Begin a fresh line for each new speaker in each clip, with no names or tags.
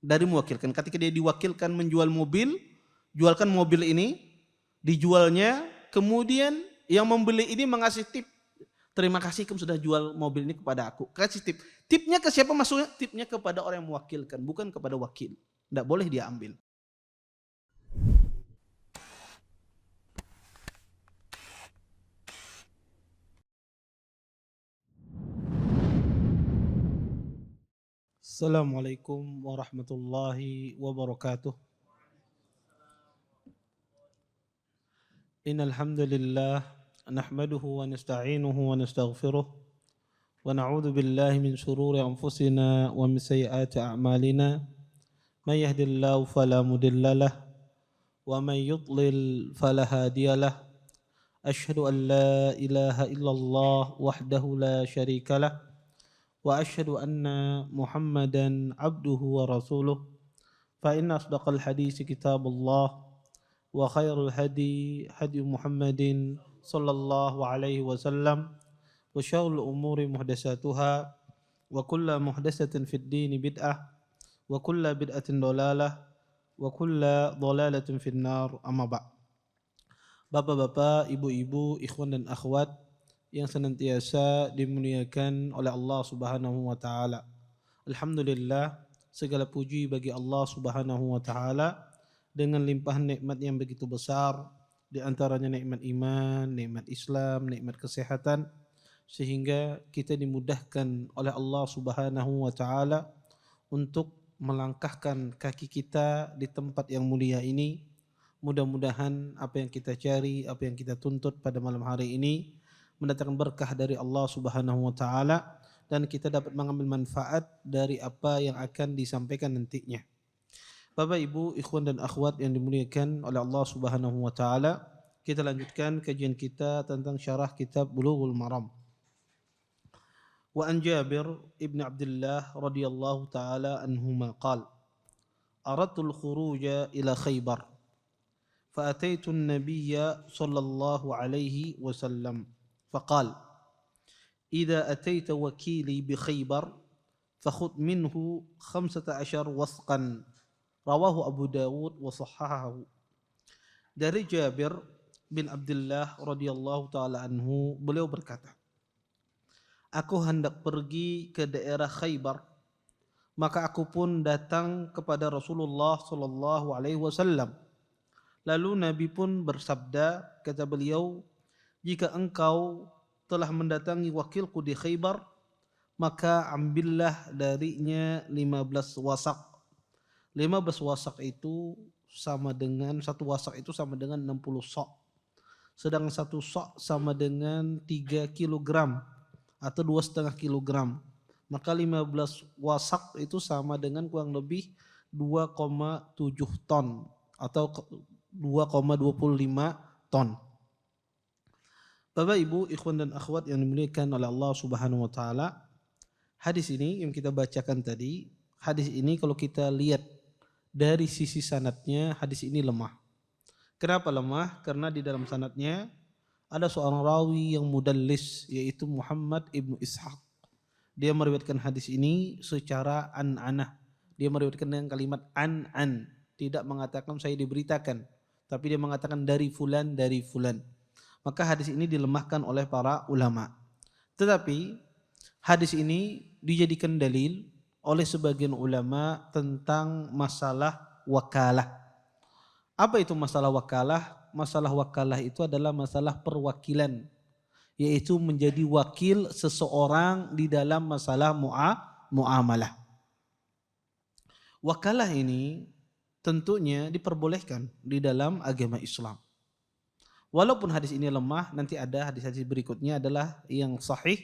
dari mewakilkan. Ketika dia diwakilkan menjual mobil, jualkan mobil ini, dijualnya, kemudian yang membeli ini mengasih tip. Terima kasih kamu sudah jual mobil ini kepada aku. Kasih tip. Tipnya ke siapa masuknya? Tipnya kepada orang yang mewakilkan, bukan kepada wakil. Tidak boleh dia ambil. Assalamualaikum warahmatullahi wabarakatuh. Innal hamdalillah nahmaduhu wa nasta'inuhu wa nastaghfiruh wa na'udzu billahi min shururi anfusina wa min sayyiati a'malina. May yahdihillahu fala mudilla lahu wa may yudlil fala hadiya lahu. Asyhadu an la ilaha illallah wahdahu la syarika lah wa asyhadu anna Muhammadan abduhu wa rasuluh. Fa inna asdaqal hadits kitabullah wa khairul hadi hadi Muhammadin sallallahu alaihi wasallam wa syarrul umuri muhdatsatuha wa kullu muhdatsatin fid din bid'ah wa kullu bid'atin dhalalah wa kullu dhalalatin finnar. Amma ba'd. Bapak-bapak, ibu-ibu, ikhwan dan akhwat yang senantiasa dimuliakan oleh Allah Subhanahu wa taala. Alhamdulillah, segala puji bagi Allah Subhanahu wa taala dengan limpahan nikmat yang begitu besar, di antaranya nikmat iman, nikmat Islam, nikmat kesehatan, sehingga kita dimudahkan oleh Allah Subhanahu wa taala untuk melangkahkan kaki kita di tempat yang mulia ini. Mudah-mudahan apa yang kita cari, apa yang kita tuntut pada malam hari ini mendatangkan berkah dari Allah Subhanahu wa taala dan kita dapat mengambil manfaat dari apa yang akan disampaikan nantinya. Bapak, Ibu, ikhwan dan akhwat yang dimuliakan oleh Allah Subhanahu wa taala, kita lanjutkan kajian kita tentang syarah kitab Bulughul Maram. Wa an Jabir ibn Abdullah radhiyallahu taala anhuma qala: Aradtul khuruja ila Khaybar فأتيت النبي صلى الله عليه وسلم فقال: إذا أتيت وكيلي بخيبر فخذ منه 15 وثقا. رواه أبو داود وصححه. Dari Jabir bin Abdullah radhiyallahu taala anhu, beliau berkata, aku hendak pergi ke daerah Khaybar, maka aku pun datang kepada Rasulullah sallallahu alaihi wasallam. Lalu Nabi pun bersabda, kata beliau, jika engkau telah mendatangi wakilku di Khaybar, maka ambillah darinya 15 wasak. 15 wasak itu sama dengan, satu wasak itu sama dengan 60 sok. Sedang satu sok sama dengan 3 kilogram atau 2,5 kilogram. Maka 15 wasak itu sama dengan kurang lebih 2,7 ton atau 2,25 ton. Bapak, Ibu, ikhwan dan akhwat yang dimuliakan oleh Allah Subhanahu wa taala, hadis ini yang kita bacakan tadi, hadis ini kalau kita lihat dari sisi sanadnya, hadis ini lemah. Kenapa lemah? Karena di dalam sanadnya ada seorang rawi yang mudallis, yaitu Muhammad ibnu Ishaq. Dia meriwayatkan hadis ini secara an-anah. Dia meriwayatkan dengan kalimat an, tidak mengatakan saya diberitakan, tapi dia mengatakan dari fulan, dari fulan. Maka hadis ini dilemahkan oleh para ulama. Tetapi hadis ini dijadikan dalil oleh sebagian ulama tentang masalah wakalah. Apa itu masalah wakalah? Masalah wakalah itu adalah masalah perwakilan, yaitu menjadi wakil seseorang di dalam masalah muamalah. Wakalah ini tentunya diperbolehkan di dalam agama Islam. Walaupun hadis ini lemah, nanti ada hadis-hadis berikutnya adalah yang sahih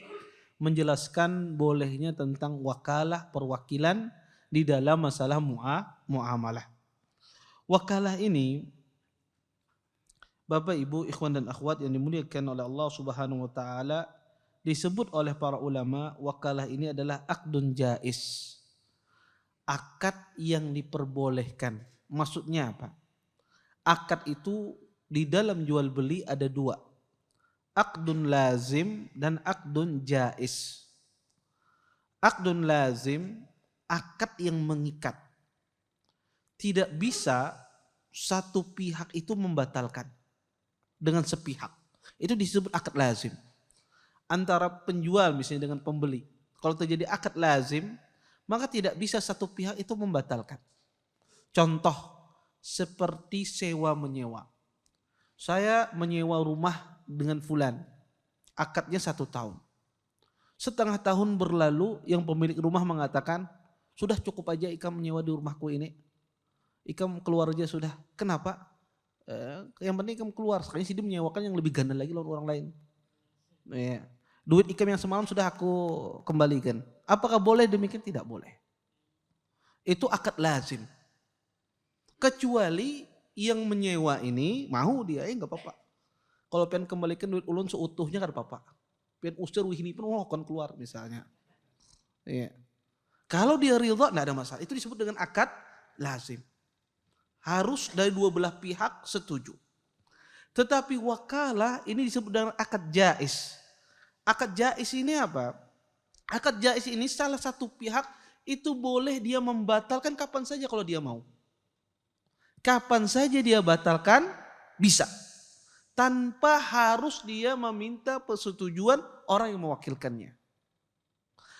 menjelaskan bolehnya tentang wakalah perwakilan di dalam masalah muamalah. Wakalah ini, Bapak, Ibu, ikhwan dan akhwat yang dimuliakan oleh Allah Subhanahu wa taala, disebut oleh para ulama wakalah ini adalah aqdun jaiz. Akad yang diperbolehkan. Maksudnya apa? Akad itu di dalam jual beli ada dua. Aqdun lazim dan aqdun jaiz. Aqdun lazim, akad yang mengikat. tidak bisa satu pihak itu membatalkan dengan sepihak. Itu disebut akad lazim. Antara penjual misalnya dengan pembeli. Kalau terjadi akad lazim, maka tidak bisa satu pihak itu membatalkan. Contoh seperti sewa menyewa. Saya menyewa rumah dengan fulan. Akadnya 1 tahun. Setengah tahun berlalu yang pemilik rumah mengatakan, sudah cukup aja Ikam menyewa di rumahku ini. Ikam keluar aja sudah. Kenapa? Yang penting Ikam keluar. Sekarang sih dia menyewakan yang lebih ganda lagi lawan orang lain. Ya. Duit Ikam yang semalam sudah aku kembalikan. Apakah boleh demikian? Tidak boleh. Itu akad lazim. Kecuali yang menyewa ini mau dia, nggak apa-apa. Kalau pengen kembalikan duit ulun seutuhnya kan apa-apa. Pengen usir wihini pun akan keluar misalnya. Iya. Kalau dia ridha nggak ada masalah. Itu disebut dengan akad lazim. Harus dari dua belah pihak setuju. Tetapi wakalah ini disebut dengan akad jaiz. Akad jaiz ini apa? Akad jaiz ini salah satu pihak itu boleh dia membatalkan kapan saja kalau dia mau. Kapan saja dia batalkan bisa. Tanpa harus dia meminta persetujuan orang yang mewakilkannya.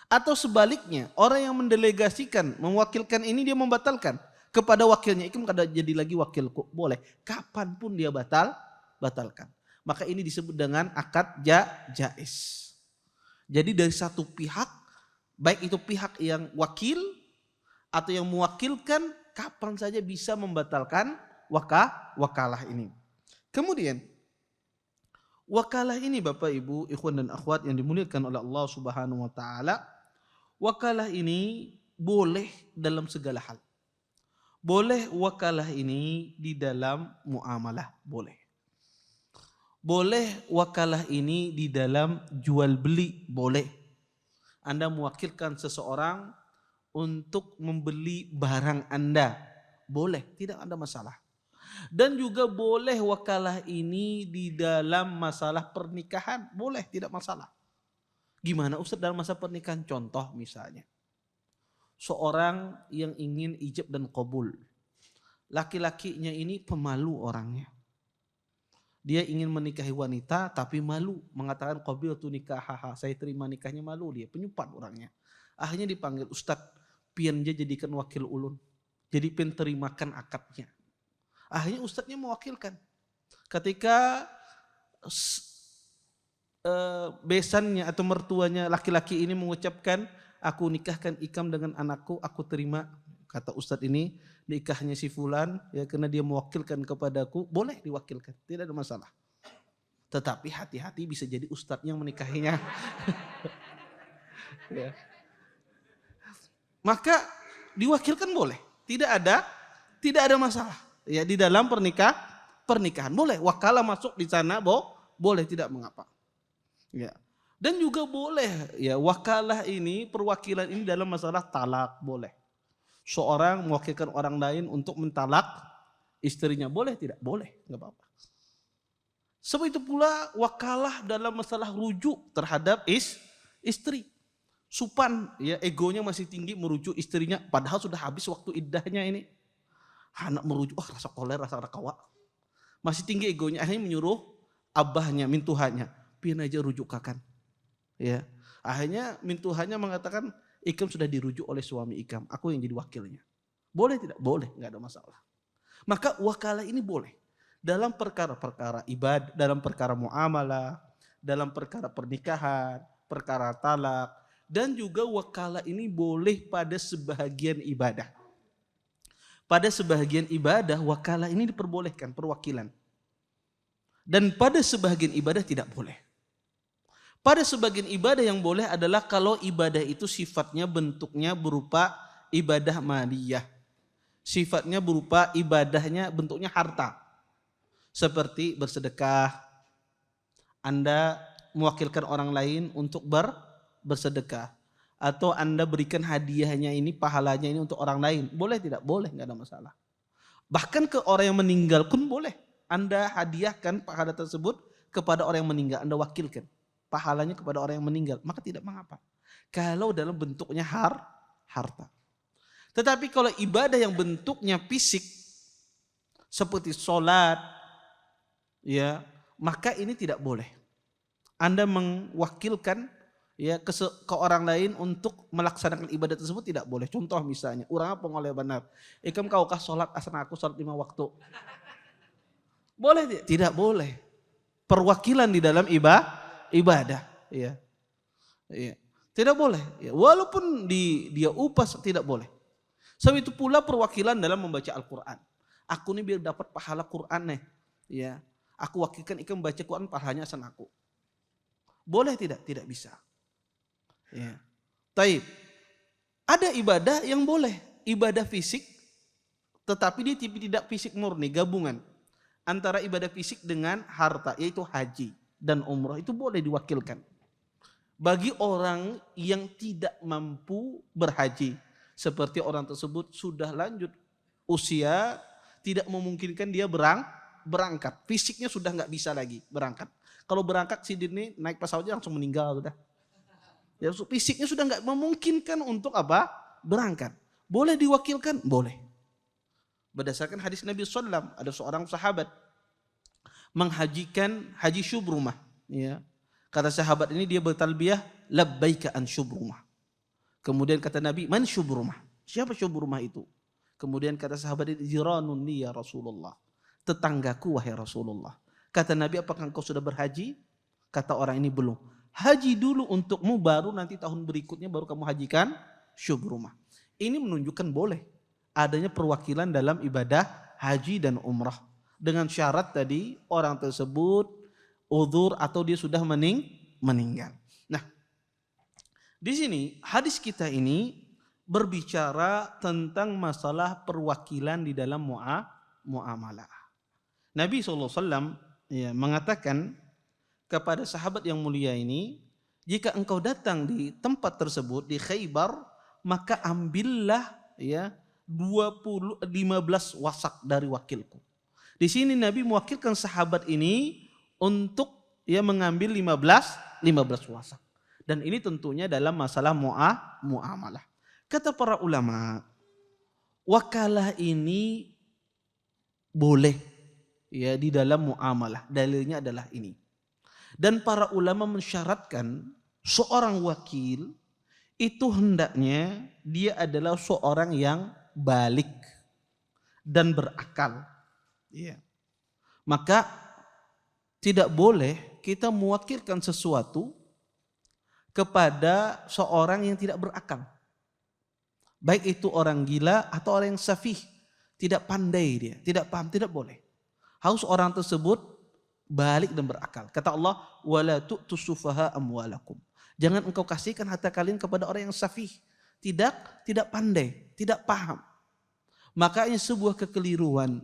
Atau sebaliknya, orang yang mendelegasikan, mewakilkan ini dia membatalkan kepada wakilnya. Ikam kada jadi lagi wakilku, boleh. Kapanpun dia batalkan. Maka ini disebut dengan akad jaiz. Jadi dari satu pihak, baik itu pihak yang wakil atau yang mewakilkan, kapan saja bisa membatalkan wakalah ini. Kemudian wakalah ini Bapak Ibu, ikhwan dan akhwat yang dimuliakan oleh Allah Subhanahu wa taala, wakalah ini boleh dalam segala hal. Boleh wakalah ini di dalam muamalah, boleh. Boleh wakalah ini di dalam jual beli, boleh. Anda mewakilkan seseorang untuk membeli barang Anda, boleh, tidak ada masalah. Dan juga boleh wakalah ini di dalam masalah pernikahan, boleh, tidak masalah. Gimana Ustaz dalam masa pernikahan? Contoh misalnya, seorang yang ingin ijab dan qabul. Laki-lakinya ini pemalu orangnya. Dia ingin menikahi wanita tapi malu, mengatakan qabiltu nikahaha, saya terima nikahnya, malu dia, penyupat orangnya. Akhirnya dipanggil, Ustaz, pian dia jadikan wakil ulun. Jadi pian terimakan akadnya. Akhirnya ustadznya mewakilkan. Ketika besannya atau mertuanya laki-laki ini mengucapkan, aku nikahkan Ikam dengan anakku, aku terima. Kata ustadz ini, nikahnya si fulan, ya karena dia mewakilkan kepadaku, boleh diwakilkan, tidak ada masalah. Tetapi hati-hati, bisa jadi ustadz yang menikahinya. Ya. Maka diwakilkan boleh, tidak ada masalah. Ya, di dalam pernikahan boleh, wakalah masuk di sana, boleh, tidak mengapa. Ya. Dan juga boleh ya wakalah ini, perwakilan ini dalam masalah talak, boleh. Seorang mewakilkan orang lain untuk mentalak istrinya, boleh tidak? Boleh, nggak apa-apa. Sebab itu pula wakalah dalam masalah rujuk terhadap istri. Supan, ya egonya masih tinggi merujuk istrinya, padahal sudah habis waktu iddahnya ini. Anak merujuk, rasa koler, rasa rakawa. Masih tinggi egonya, akhirnya menyuruh abahnya, mintuhannya, pian aja rujuk kakan. Ya, akhirnya mintuhannya mengatakan, Ikam sudah dirujuk oleh suami Ikam, aku yang jadi wakilnya. Boleh tidak? Boleh, nggak ada masalah. Maka wakalah ini boleh dalam perkara-perkara ibadah, dalam perkara muamalah, dalam perkara pernikahan, perkara talak, dan juga wakalah ini boleh pada sebahagian ibadah. Pada sebahagian ibadah wakalah ini diperbolehkan, perwakilan. Dan pada sebahagian ibadah tidak boleh. Pada sebagian ibadah yang boleh adalah kalau ibadah itu sifatnya bentuknya berupa ibadah maliyah. Sifatnya berupa ibadahnya bentuknya harta. Seperti bersedekah. Anda mewakilkan orang lain untuk bersedekah. Atau Anda berikan hadiahnya ini, pahalanya ini untuk orang lain. Boleh tidak? Boleh, nggak ada masalah. Bahkan ke orang yang meninggal pun boleh. Anda hadiahkan pahala tersebut kepada orang yang meninggal. Anda wakilkan pahalanya kepada orang yang meninggal, maka tidak mengapa. Kalau dalam bentuknya harta. Tetapi kalau ibadah yang bentuknya fisik seperti sholat, ya, maka ini tidak boleh. Anda mewakilkan ya ke orang lain untuk melaksanakan ibadah tersebut tidak boleh. Contoh misalnya, urang apa ngoleh benar. Ikam kau kah sholat asana aku sholat 5 waktu. Boleh tidak? Tidak boleh. Perwakilan di dalam ibadah. Ya. Ya. Tidak boleh. Ya. Walaupun dia upas tidak boleh. Sebab itu pula perwakilan dalam membaca Al-Quran. Aku ini biar dapat pahala Quran nih. Ya. Aku wakilkan ikam membaca Quran pahalanya asana aku. Boleh tidak? Tidak bisa. Ya. Taib. Ada ibadah yang boleh, ibadah fisik, tetapi dia tidak fisik murni, gabungan antara ibadah fisik dengan harta, yaitu haji dan umrah, itu boleh diwakilkan. Bagi orang yang tidak mampu berhaji, seperti orang tersebut sudah lanjut usia, tidak memungkinkan dia berangkat, fisiknya sudah nggak bisa lagi berangkat. Kalau berangkat si Dini naik pesawatnya langsung meninggal sudah. Ya, fisiknya sudah nggak memungkinkan untuk apa? Berangkat. Boleh diwakilkan? Boleh. Berdasarkan hadis Nabi SAW, ada seorang sahabat menghajikan haji syubrumah. Ya. Kata sahabat ini dia bertalbiyah, labbaika an syubrumah. Kemudian kata Nabi, man syubrumah? Siapa syubrumah itu? Kemudian kata sahabat ini, jiranun li ya Rasulullah. Tetanggaku wahai Rasulullah. Kata Nabi, apakah engkau sudah berhaji? Kata orang ini, belum. Haji dulu untukmu, baru nanti tahun berikutnya baru kamu hajikan syubrumah. Ini menunjukkan boleh adanya perwakilan dalam ibadah haji dan umrah. Dengan syarat tadi orang tersebut uzur atau dia sudah meninggal. Nah, di sini hadis kita ini berbicara tentang masalah perwakilan di dalam muamalah. Nabi SAW ya, mengatakan kepada sahabat yang mulia ini, jika engkau datang di tempat tersebut di Khaybar, maka ambillah ya 15 wasak dari wakilku. Di sini Nabi mewakilkan sahabat ini untuk ya mengambil 15 wasak. Dan ini tentunya dalam masalah muamalah. Kata para ulama, wakalah ini boleh ya di dalam muamalah. Dalilnya adalah ini. Dan para ulama mensyaratkan seorang wakil itu hendaknya dia adalah seorang yang balik dan berakal. Ya. Maka tidak boleh kita mewakilkan sesuatu kepada seorang yang tidak berakal. Baik itu orang gila atau orang yang safih, tidak pandai dia, tidak paham, tidak boleh. Harus orang tersebut balik dan berakal. Kata Allah, wala tu'tus sufaha amwalakum. Jangan engkau kasihkan harta kalian kepada orang yang safih, tidak pandai, tidak paham. Makanya sebuah kekeliruan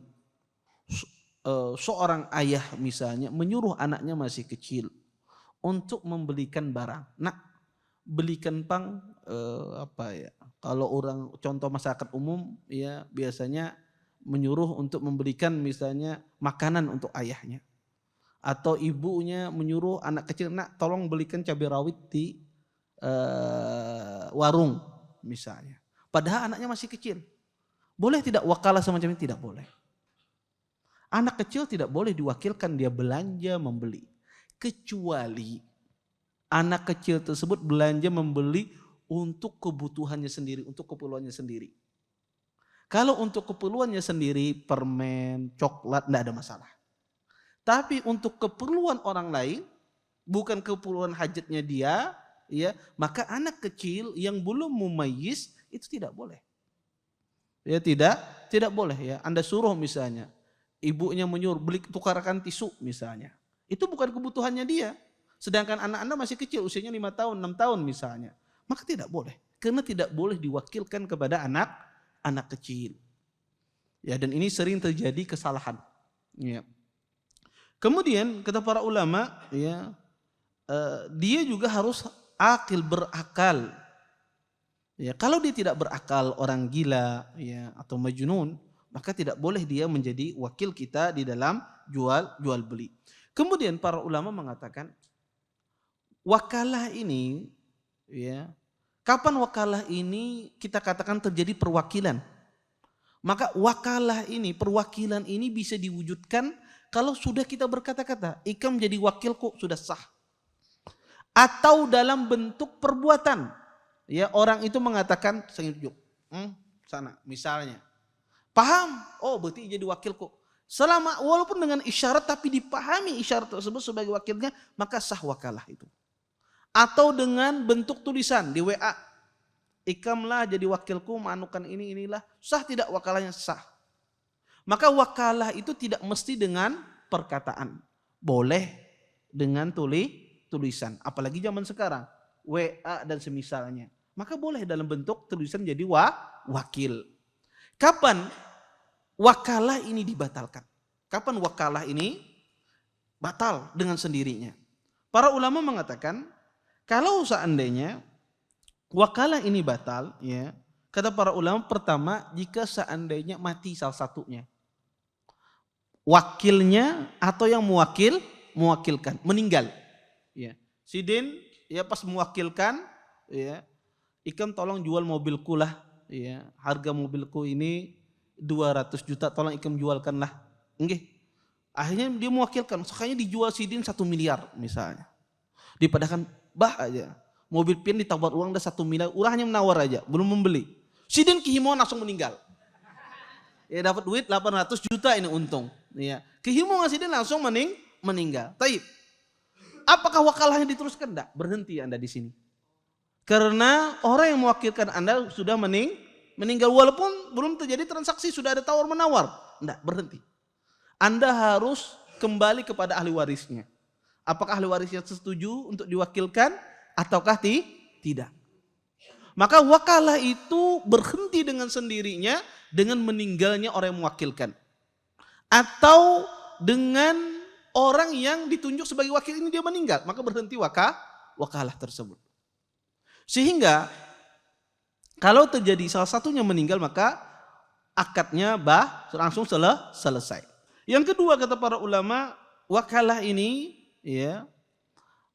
seorang ayah misalnya menyuruh anaknya masih kecil untuk membelikan barang. Nak, belikan pang apa ya? Kalau orang contoh masyarakat umum ya biasanya menyuruh untuk membelikan misalnya makanan untuk ayahnya. Atau ibunya menyuruh anak kecil, nak tolong belikan cabai rawit di warung misalnya. Padahal anaknya masih kecil. Boleh tidak wakalah semacam ini? Tidak boleh. Anak kecil tidak boleh diwakilkan dia belanja membeli. Kecuali anak kecil tersebut belanja membeli untuk kebutuhannya sendiri, untuk keperluannya sendiri. Kalau untuk keperluannya sendiri, permen, coklat, tidak ada masalah. Tapi untuk keperluan orang lain, bukan keperluan hajatnya dia, ya, maka anak kecil yang belum mumayyiz itu tidak boleh. Ya tidak boleh ya. Anda suruh misalnya, ibunya menyuruh beli tukarkan tisu misalnya. Itu bukan kebutuhannya dia. Sedangkan anak Anda masih kecil, usianya 5 tahun, 6 tahun misalnya. Maka tidak boleh. Karena tidak boleh diwakilkan kepada anak kecil. Ya, dan ini sering terjadi kesalahan. Ya. Kemudian kata para ulama, ya, dia juga harus berakal. Ya, kalau dia tidak berakal, orang gila ya, atau majnun, maka tidak boleh dia menjadi wakil kita di dalam jual beli. Kemudian para ulama mengatakan wakalah ini ya Kapan wakalah ini kita katakan terjadi perwakilan? Maka wakalah ini, perwakilan ini bisa diwujudkan kalau sudah kita berkata-kata, Ikam jadi wakilku, sudah sah. Atau dalam bentuk perbuatan. Ya, orang itu mengatakan, saya tunjuk, sana, misalnya. Paham? Oh, berarti jadi wakilku. Selama walaupun dengan isyarat tapi dipahami isyarat tersebut sebagai wakilnya, maka sah wakalah itu. Atau dengan bentuk tulisan di WA. Ikamlah jadi wakilku manukan inilah. Sah tidak wakalahnya? Sah. Maka wakalah itu tidak mesti dengan perkataan. Boleh dengan tulisan. Apalagi zaman sekarang. WA dan semisalnya. Maka boleh dalam bentuk tulisan jadi wakil. Kapan wakalah ini dibatalkan? Kapan wakalah ini batal dengan sendirinya? Para ulama mengatakan, kalau seandainya wakalah ini batal, ya, kata para ulama, pertama, jika seandainya mati salah satunya, wakilnya atau yang mewakilkan meninggal, ya. Sidin, ya, pas mewakilkan, ya, Ikam tolong jual mobilku lah, ya, harga mobilku ini 200 juta, tolong Ikam jualkanlah. Nggih. Akhirnya dia mewakilkan, sekalinya dijual Sidin 1 miliar misalnya. Dipadakan bah aja. Mobil pian ditawar uang dah 1 miliar, urang hanya menawar aja, belum membeli. Sidin kehimoan langsung meninggal. Ya, dapat duit 800 juta ini untung. Ya. Kehimoan Sidin langsung meninggal. Taib. Apakah wakalahnya diteruskan? Enggak, berhenti Anda di sini. Karena orang yang mewakilkan Anda sudah meninggal, walaupun belum terjadi transaksi, sudah ada tawar menawar. Enggak, berhenti. Anda harus kembali kepada ahli warisnya. Apakah ahli warisnya setuju untuk diwakilkan ataukah tidak? Maka wakalah itu berhenti dengan sendirinya dengan meninggalnya orang yang mewakilkan. Atau dengan orang yang ditunjuk sebagai wakil ini dia meninggal, maka berhenti wakalah tersebut. Sehingga kalau terjadi salah satunya meninggal, maka akadnya langsung selesai. Yang kedua, kata para ulama, wakalah ini, ya,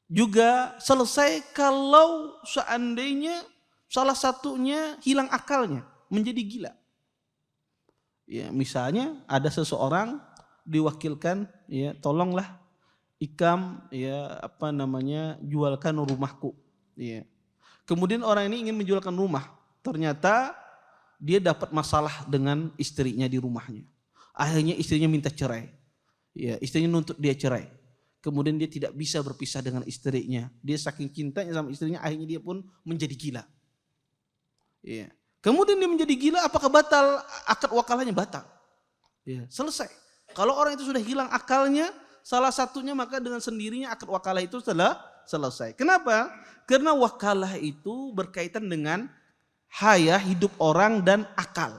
juga selesai kalau seandainya salah satunya hilang akalnya, menjadi gila. Ya, misalnya ada seseorang diwakilkan, ya, tolonglah Ikam, ya, jualkan rumahku. Ya. Kemudian orang ini ingin menjualkan rumah, ternyata dia dapat masalah dengan istrinya di rumahnya. Akhirnya istrinya minta cerai. Ya, istrinya nuntut dia cerai. Kemudian dia tidak bisa berpisah dengan istrinya. Dia saking cintanya sama istrinya, akhirnya dia pun menjadi gila. Ya. Kemudian dia menjadi gila, apakah batal? Akad wakalahnya batal. Ya, selesai. Kalau orang itu sudah hilang akalnya, salah satunya, maka dengan sendirinya akad wakalah itu selesai. Kenapa? Karena wakalah itu berkaitan dengan hidup orang dan akal.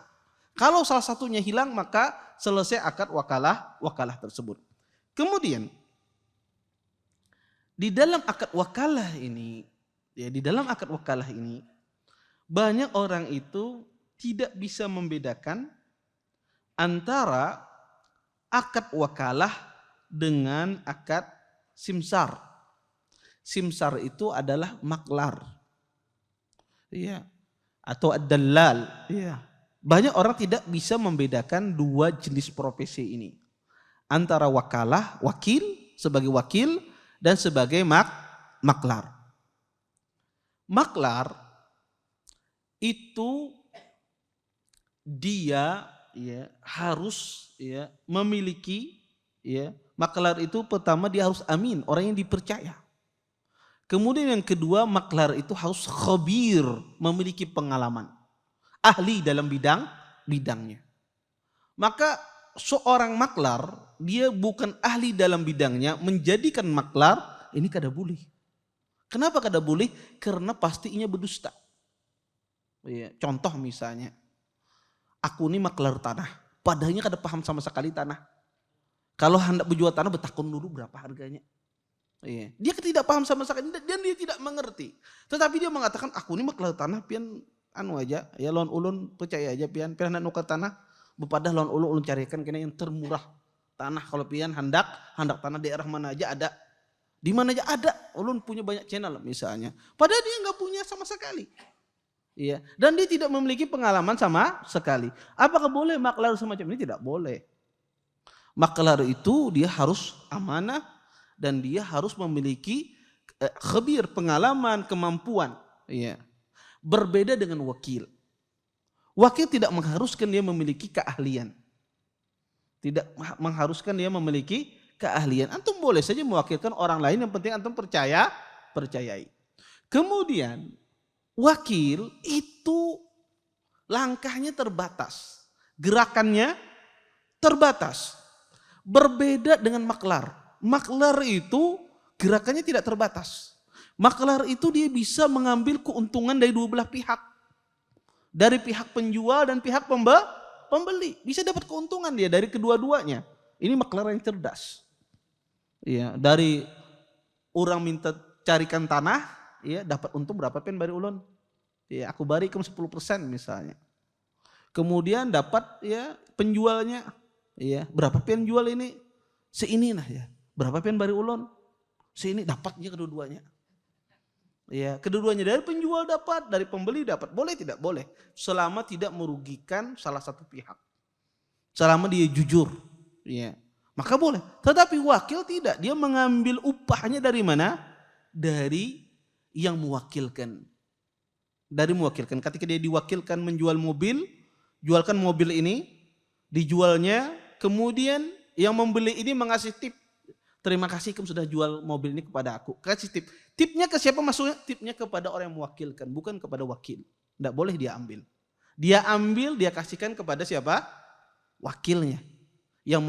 Kalau salah satunya hilang, maka selesai akad wakalah tersebut. Kemudian di dalam akad wakalah ini, ya, banyak orang itu tidak bisa membedakan antara akad wakalah dengan akad simsar. Simsar itu adalah maklar, ya, atau ad-dallal. Ya. Banyak orang tidak bisa membedakan dua jenis profesi ini, antara wakalah, wakil sebagai wakil, dan sebagai maklar. Maklar itu dia, ya, harus, ya, memiliki, ya, maklar itu pertama dia harus amin, orang yang dipercaya. Kemudian yang kedua, maklar itu harus khabir, memiliki pengalaman, ahli dalam bidangnya. Maka seorang maklar, dia bukan ahli dalam bidangnya, menjadikan maklar, ini kada boleh. Kenapa kada boleh? Karena pastinya berdusta. Ya, contoh misalnya, aku ini maklar tanah, padahalnya kada paham sama sekali tanah. Kalau hendak berjual tanah, bertakun dulu berapa harganya. Ya, dia tidak paham sama sekali dan dia tidak mengerti. Tetapi dia mengatakan, aku ini maklar tanah, pian aja, ya lawan ulun percaya aja pian hendak nukar tanah. Bepadah lawan ulun carikan kena yang termurah tanah. Kalau pian hendak tanah daerah mana aja ada, di mana aja ada. Ulun punya banyak channel misalnya. Padahal dia nggak punya sama sekali. Iya, dan dia tidak memiliki pengalaman sama sekali. Apakah boleh maklar semacam ini? Tidak boleh. Maklar itu dia harus amanah dan dia harus memiliki khabir, pengalaman, kemampuan. Iya. Berbeda dengan wakil. Wakil tidak mengharuskan dia memiliki keahlian. Tidak mengharuskan dia memiliki keahlian. Antum boleh saja mewakilkan orang lain, yang penting antum percayai. Kemudian wakil itu langkahnya terbatas, gerakannya terbatas. Berbeda dengan maklar. Maklar itu gerakannya tidak terbatas. Maklar itu dia bisa mengambil keuntungan dari dua belah pihak. Dari pihak penjual dan pihak pembeli. Bisa dapat keuntungan dia dari kedua-duanya. Ini maklar yang cerdas. Ya, dari orang minta carikan tanah, ya dapat untung berapa pen bari ulun. Ya, aku barikan 10% misalnya. Kemudian dapat ya penjualnya, ya berapa pen jual ini? Seini nah ya. Berapa pen bari ulun? Seini, dapatnya kedua-duanya. Ya, kedua-duanya dari penjual dapat, dari pembeli dapat. Boleh tidak? Boleh. Selama tidak merugikan salah satu pihak. Selama dia jujur. Ya. Maka boleh. Tetapi wakil tidak. Dia mengambil upahnya dari mana? Dari yang mewakilkan. Dari mewakilkan. Ketika dia diwakilkan menjual mobil, jualkan mobil ini, dijualnya, kemudian yang membeli ini mengasih tip. Terima kasih kamu sudah jual mobil ini kepada aku. Kasih tip. Tipnya ke siapa maksudnya? Tipnya kepada orang yang mewakilkan, bukan kepada wakil. Tidak boleh dia ambil. Dia ambil, dia kasihkan kepada siapa? Wakilnya. Yang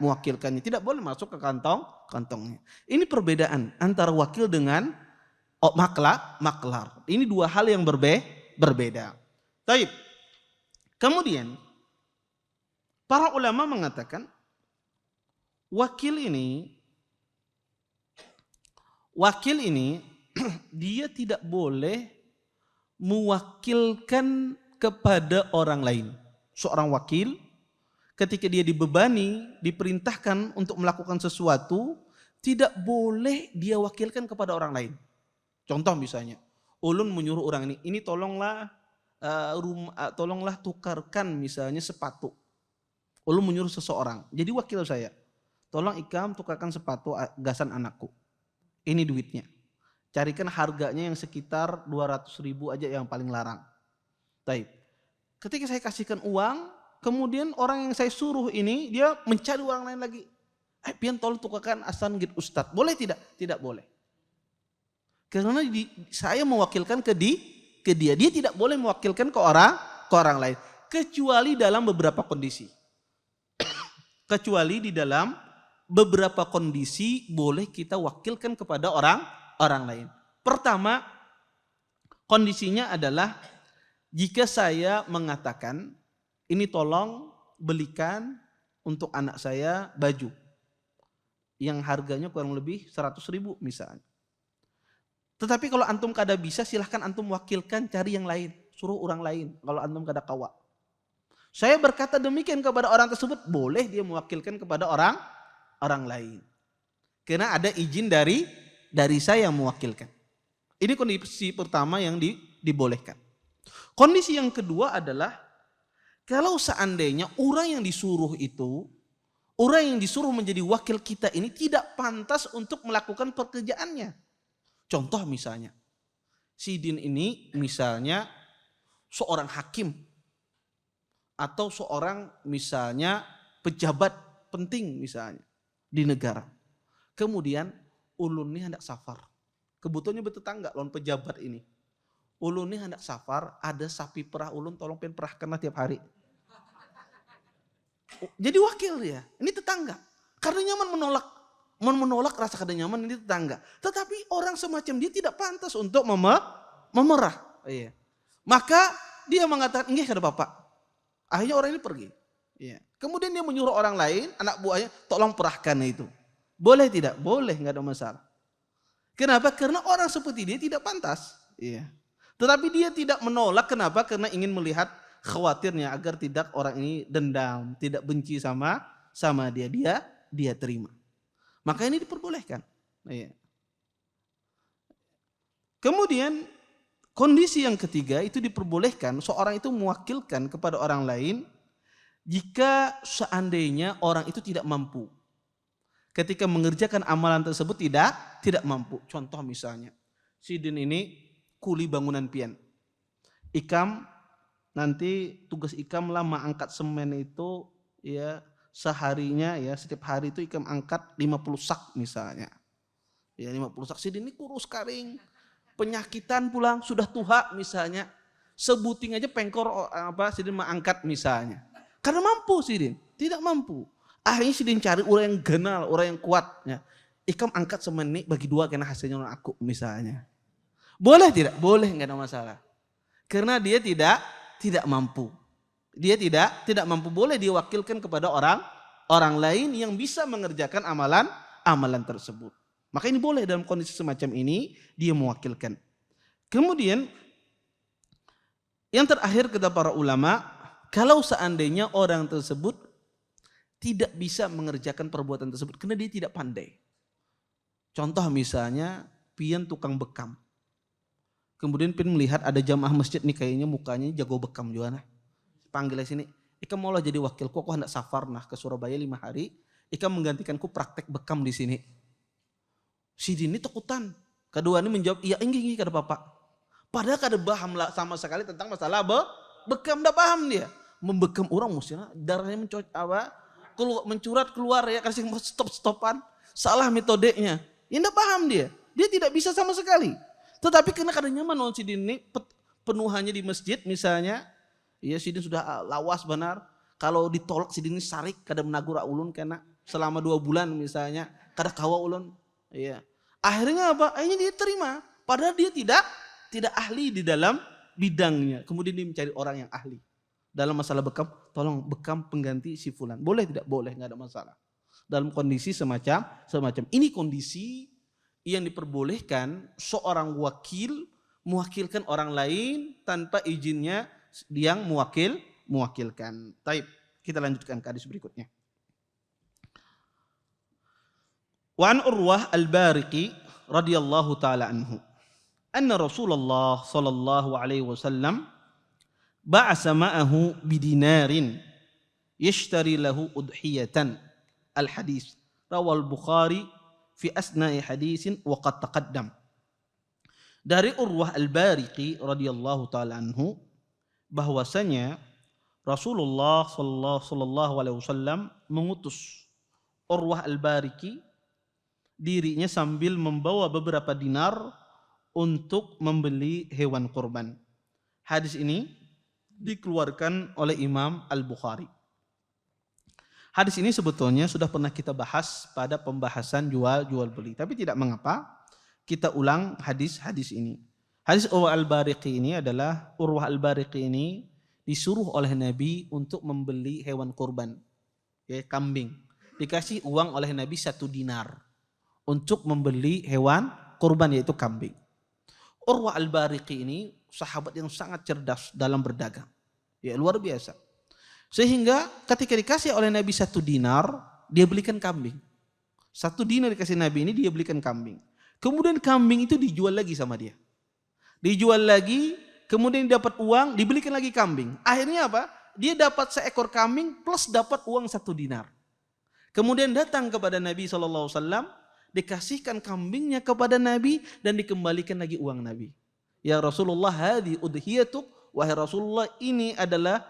mewakilkannya. Tidak boleh masuk ke kantongnya. Ini perbedaan antara wakil dengan maklar. Ini dua hal yang berbeda. Taib. Kemudian para ulama mengatakan wakil ini dia tidak boleh mewakilkan kepada orang lain. Seorang wakil ketika dia dibebani, diperintahkan untuk melakukan sesuatu, tidak boleh dia wakilkan kepada orang lain. Contoh misalnya, ulun menyuruh orang ini tolonglah tolonglah tukarkan misalnya sepatu. Ulun menyuruh seseorang, jadi wakil saya. Tolong Ikam tukarkan sepatu gasan anakku. Ini duitnya. Carikan harganya yang sekitar 200.000 aja yang paling larang. Taib. Ketika saya kasihkan uang, kemudian orang yang saya suruh ini dia mencari orang lain lagi. Pian tolong tukarkan asan git ustad. Boleh tidak? Tidak boleh. Karena saya mewakilkan ke dia. Dia tidak boleh mewakilkan ke orang lain. Kecuali dalam beberapa kondisi. Kecuali di dalam beberapa kondisi boleh kita wakilkan kepada orang lain. Pertama, kondisinya adalah jika saya mengatakan ini tolong belikan untuk anak saya baju yang harganya kurang lebih 100.000 misalnya. Tetapi kalau antum kada bisa, silahkan antum wakilkan cari yang lain, suruh orang lain kalau antum kada kawa. Saya berkata demikian kepada orang tersebut, boleh dia mewakilkan kepada orang lain. Karena ada izin dari saya yang mewakilkan. Ini kondisi pertama yang dibolehkan. Kondisi yang kedua adalah kalau seandainya orang yang disuruh itu, orang yang disuruh menjadi wakil kita ini tidak pantas untuk melakukan pekerjaannya. Contoh misalnya, si Din ini misalnya seorang hakim atau seorang misalnya pejabat penting misalnya di negara. Kemudian ulun ini hendak safar. Kebutuhannya bertetangga lawan pejabat ini. Ulun ini hendak safar, ada sapi perah ulun tolong pen perahkanlah tiap hari. Jadi wakil dia, ini tetangga. Karena nyaman menolak rasa kada nyaman ini tetangga. Tetapi orang semacam dia tidak pantas untuk memerah. Iya. Maka dia mengatakan, "Nggih kada apa-apa." Akhirnya orang ini pergi. Iya. Kemudian dia menyuruh orang lain, anak buahnya, tolong perahkan itu. Boleh tidak? Boleh, nggak ada masalah. Kenapa? Karena orang seperti dia tidak pantas. Iya. Tetapi dia tidak menolak. Kenapa? Karena ingin melihat khawatirnya agar tidak orang ini dendam, tidak benci sama dia. Dia terima. Maka ini diperbolehkan. Iya. Kemudian Kondisi yang ketiga itu diperbolehkan seorang itu mewakilkan kepada orang lain jika seandainya orang itu tidak mampu. Ketika mengerjakan amalan tersebut tidak mampu. Contoh misalnya, Sidin ini kuli bangunan pian. Ikam nanti tugas Ikam lah mengangkat semen itu ya seharinya ya setiap hari itu Ikam angkat 50 sak misalnya. Ya 50 sak. Sidin ini kurus kering. Penyakitan pulang sudah tua misalnya. Sebuting aja pengkor Sidin mengangkat misalnya. Karena mampu Sidin, tidak mampu. Akhirnya Sidin cari orang yang genal, orang yang kuat. Ya. Ikam angkat semenit bagi dua karena hasilnya orang aku misalnya. Boleh tidak? Boleh, nggak ada masalah. Karena dia tidak mampu. Dia tidak mampu, boleh diwakilkan kepada orang lain yang bisa mengerjakan amalan tersebut. Maka ini boleh dalam kondisi semacam ini dia mewakilkan. Kemudian yang terakhir kata para ulama, kalau seandainya orang tersebut tidak bisa mengerjakan perbuatan tersebut karena dia tidak pandai. Contoh misalnya pian tukang bekam. Kemudian pian melihat ada jamaah masjid nih kayaknya mukanya jago bekam juga nah. Panggil sini, Ika maulah jadi wakil kok hendak safar nah ke Surabaya 5 hari, Ika menggantikanku praktek bekam di sini. Sidin ini takutan. Kedua ini menjawab, iya ingin kata bapak. Padahal kada paham lah sama sekali tentang masalah bekam, tidak paham dia. Membekam orang mestinya darahnya mencurat keluar ya kasih stop-stopan. Salah metodenya. Ya tidak paham dia. Dia tidak bisa sama sekali. Tetapi karena kada nyaman non Sidin ini penuhannya di masjid misalnya. Ya Sidin sudah lawas benar. Kalau ditolak Sidin ini sarik kada menagur ulun karena selama 2 bulan misalnya kada kawa ulun. Ya. Akhirnya apa? Akhirnya dia terima. Padahal dia tidak ahli di dalam bidangnya. Kemudian dia mencari orang yang ahli. Dalam masalah bekam, tolong bekam pengganti si fulan. Boleh tidak? Boleh, nggak ada masalah. Dalam kondisi semacam ini kondisi yang diperbolehkan seorang wakil mewakilkan orang lain tanpa izinnya yang mewakilkan. Taib, kita lanjutkan ke hadis berikutnya. Wa an Urwah al-Bariqi radhiyallahu taala anhu anna Rasulullah sallallahu alaihi wasallam ba'asa ma'ahu bidinarin yashtari lahu udhiyatan al-hadis rawal Bukhari fi asna'i hadisin wa qad taqaddam. Dari Urwah al-Bariqi radhiyallahu taala anhu bahwasanya Rasulullah sallallahu alaihi wasallam mengutus Urwah al-Bariqi dirinya sambil membawa beberapa dinar untuk membeli hewan kurban. Hadis ini dikeluarkan oleh Imam Al-Bukhari. Hadis ini sebetulnya sudah pernah kita bahas pada pembahasan jual beli, tapi tidak mengapa kita ulang hadis ini. Hadis Urwah Al-Bariqi ini adalah Urwah Al-Bariqi ini disuruh oleh Nabi untuk membeli hewan kurban, ya, kambing. Dikasih uang oleh Nabi 1 dinar untuk membeli hewan kurban yaitu kambing. Urwah Al-Bariqi ini sahabat yang sangat cerdas dalam berdagang. Ya, luar biasa. Sehingga ketika dikasih oleh Nabi 1 dinar, dia belikan kambing. 1 dinar dikasih Nabi ini, dia belikan kambing. Kemudian kambing itu dijual lagi sama dia. Dijual lagi, kemudian dapat uang, dibelikan lagi kambing. Akhirnya apa? Dia dapat seekor kambing plus dapat uang 1 dinar. Kemudian datang kepada Nabi SAW, dikasihkan kambingnya kepada Nabi dan dikembalikan lagi uang Nabi. Ya Rasulullah, hadhi udhiyatuk, wahai Rasulullah, ini adalah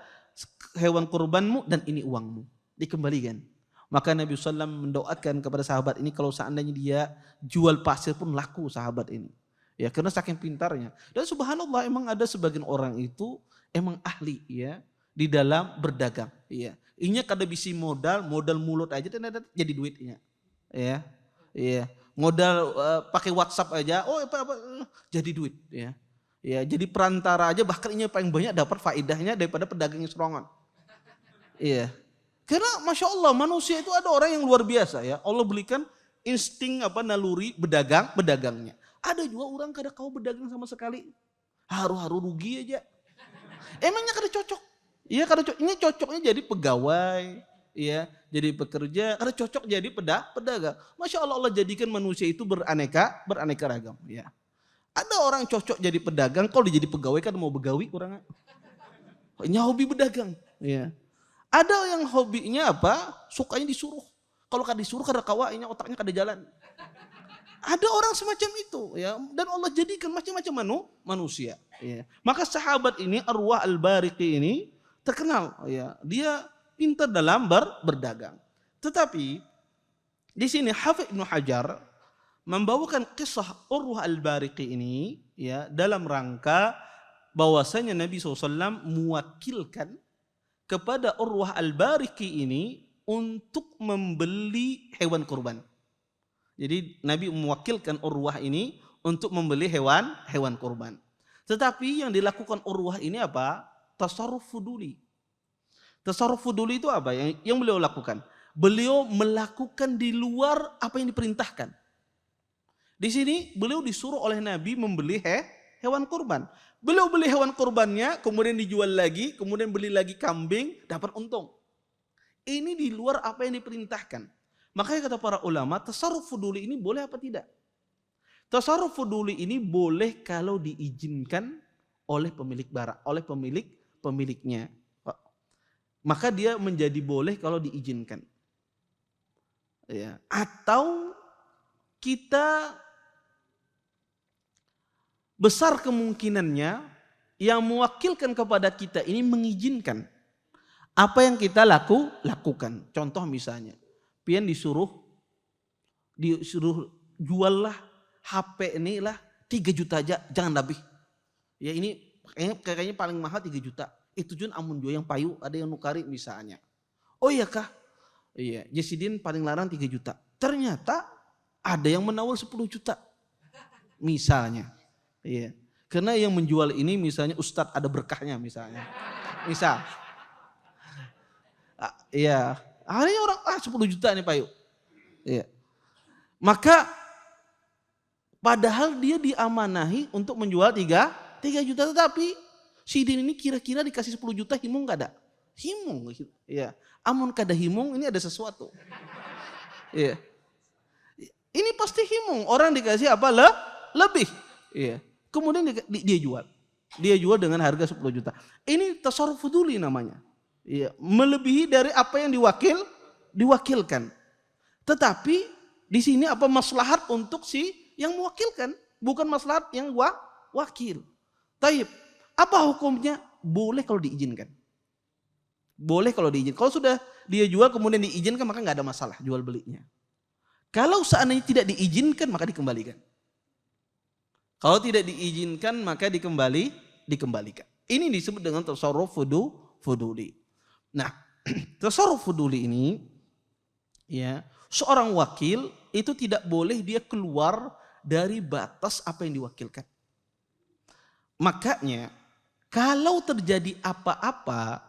hewan kurbanmu dan ini uangmu. Dikembalikan. Maka Nabi SAW mendoakan kepada sahabat ini kalau seandainya dia jual pasir pun laku sahabat ini. Ya, karena saking pintarnya. Dan subhanallah emang ada sebagian orang itu emang ahli ya di dalam berdagang. Ya. Inya kada bisi modal mulut aja dan ada jadi duitnya. Ya. Iya, modal pakai WhatsApp aja, jadi duit, ya. Ya, jadi perantara aja bahkan ini paling banyak dapat faedahnya daripada pedagang yang serongan. Iya, karena masya Allah manusia itu ada orang yang luar biasa ya. Allah berikan insting naluri bedagangnya. Ada juga orang kada kau berdagang sama sekali, haru-haru rugi aja. Emangnya kada cocok? Iya kada cocok. Ini cocoknya jadi pegawai. Ya, jadi pekerja, karena cocok jadi pedagang. Masya Allah, Allah jadikan manusia itu beraneka ragam. Ya. Ada orang cocok jadi pedagang, kalau dia jadi pegawai kan mau begawi orangnya. Hanya hobi berdagang. Ya. Ada yang hobinya apa? Sukanya disuruh. Kalau kada disuruh kada kawainya otaknya kada jalan. Ada orang semacam itu ya, dan Allah jadikan macam-macam manusia. Ya. Maka sahabat ini Arwah Al-Bariqi ini terkenal ya, dia pintar dalam berdagang. Tetapi di sini Hafidz Ibnu Hajar membawakan kisah Urwah Al-Bariqi ini ya dalam rangka bahwasanya Nabi SAW mewakilkan kepada Urwah Al-Bariqi ini untuk membeli hewan kurban. Jadi Nabi mewakilkan Urwah ini untuk membeli hewan kurban. Tetapi yang dilakukan Urwah ini apa? Tasarruf fuduli. Tasarruf fuduli itu apa yang beliau lakukan? Beliau melakukan di luar apa yang diperintahkan. Di sini beliau disuruh oleh Nabi membeli hewan kurban. Beliau beli hewan kurbannya, kemudian dijual lagi, kemudian beli lagi kambing, dapat untung. Ini di luar apa yang diperintahkan. Makanya kata para ulama, tasarruf fuduli ini boleh apa tidak? Tasarruf fuduli ini boleh kalau diizinkan oleh pemilik barang, oleh pemiliknya. Maka dia menjadi boleh kalau diizinkan. Ya. Atau kita besar kemungkinannya yang mewakilkan kepada kita ini mengizinkan apa yang kita lakukan. Contoh misalnya, pian disuruh jual lah HP ini lah 3 juta aja, jangan lebih. Ya ini kayaknya paling mahal 3 juta. Itu jun amun jual yang payu, ada yang nukari misalnya. Oh iya kah? Iya, Jesidin paling larang 3 juta. Ternyata ada yang menawar 10 juta. Misalnya. Iya. Karena yang menjual ini misalnya Ustadz ada berkahnya misalnya. Misal. Iya. Akhirnya orang 10 juta nih Pak Yu. Iya. Maka padahal dia diamanahi untuk menjual 3 juta, tetapi si Din ini kira-kira dikasih 10 juta himung gak ada? Himung. Iya. Amun kada himung ini ada sesuatu. Iya. Ini pasti himung. Orang dikasih apa? Lebih. Iya. Kemudian dia jual. Dia jual dengan harga 10 juta. Ini tasarruf fuduli namanya. Iya, melebihi dari apa yang diwakilkan. Tetapi di sini apa maslahat untuk si yang mewakilkan, bukan maslahat yang wakil. Taib. Apa hukumnya? Boleh kalau diizinkan. Boleh kalau diizinkan. Kalau sudah dia jual kemudian diizinkan maka nggak ada masalah jual belinya. Kalau seandainya tidak diizinkan maka dikembalikan. Kalau tidak diizinkan maka dikembalikan. Ini disebut dengan tasarruf fuduli. Nah, tasarruf fuduli ini ya, seorang wakil itu tidak boleh dia keluar dari batas apa yang diwakilkan. Makanya kalau terjadi apa-apa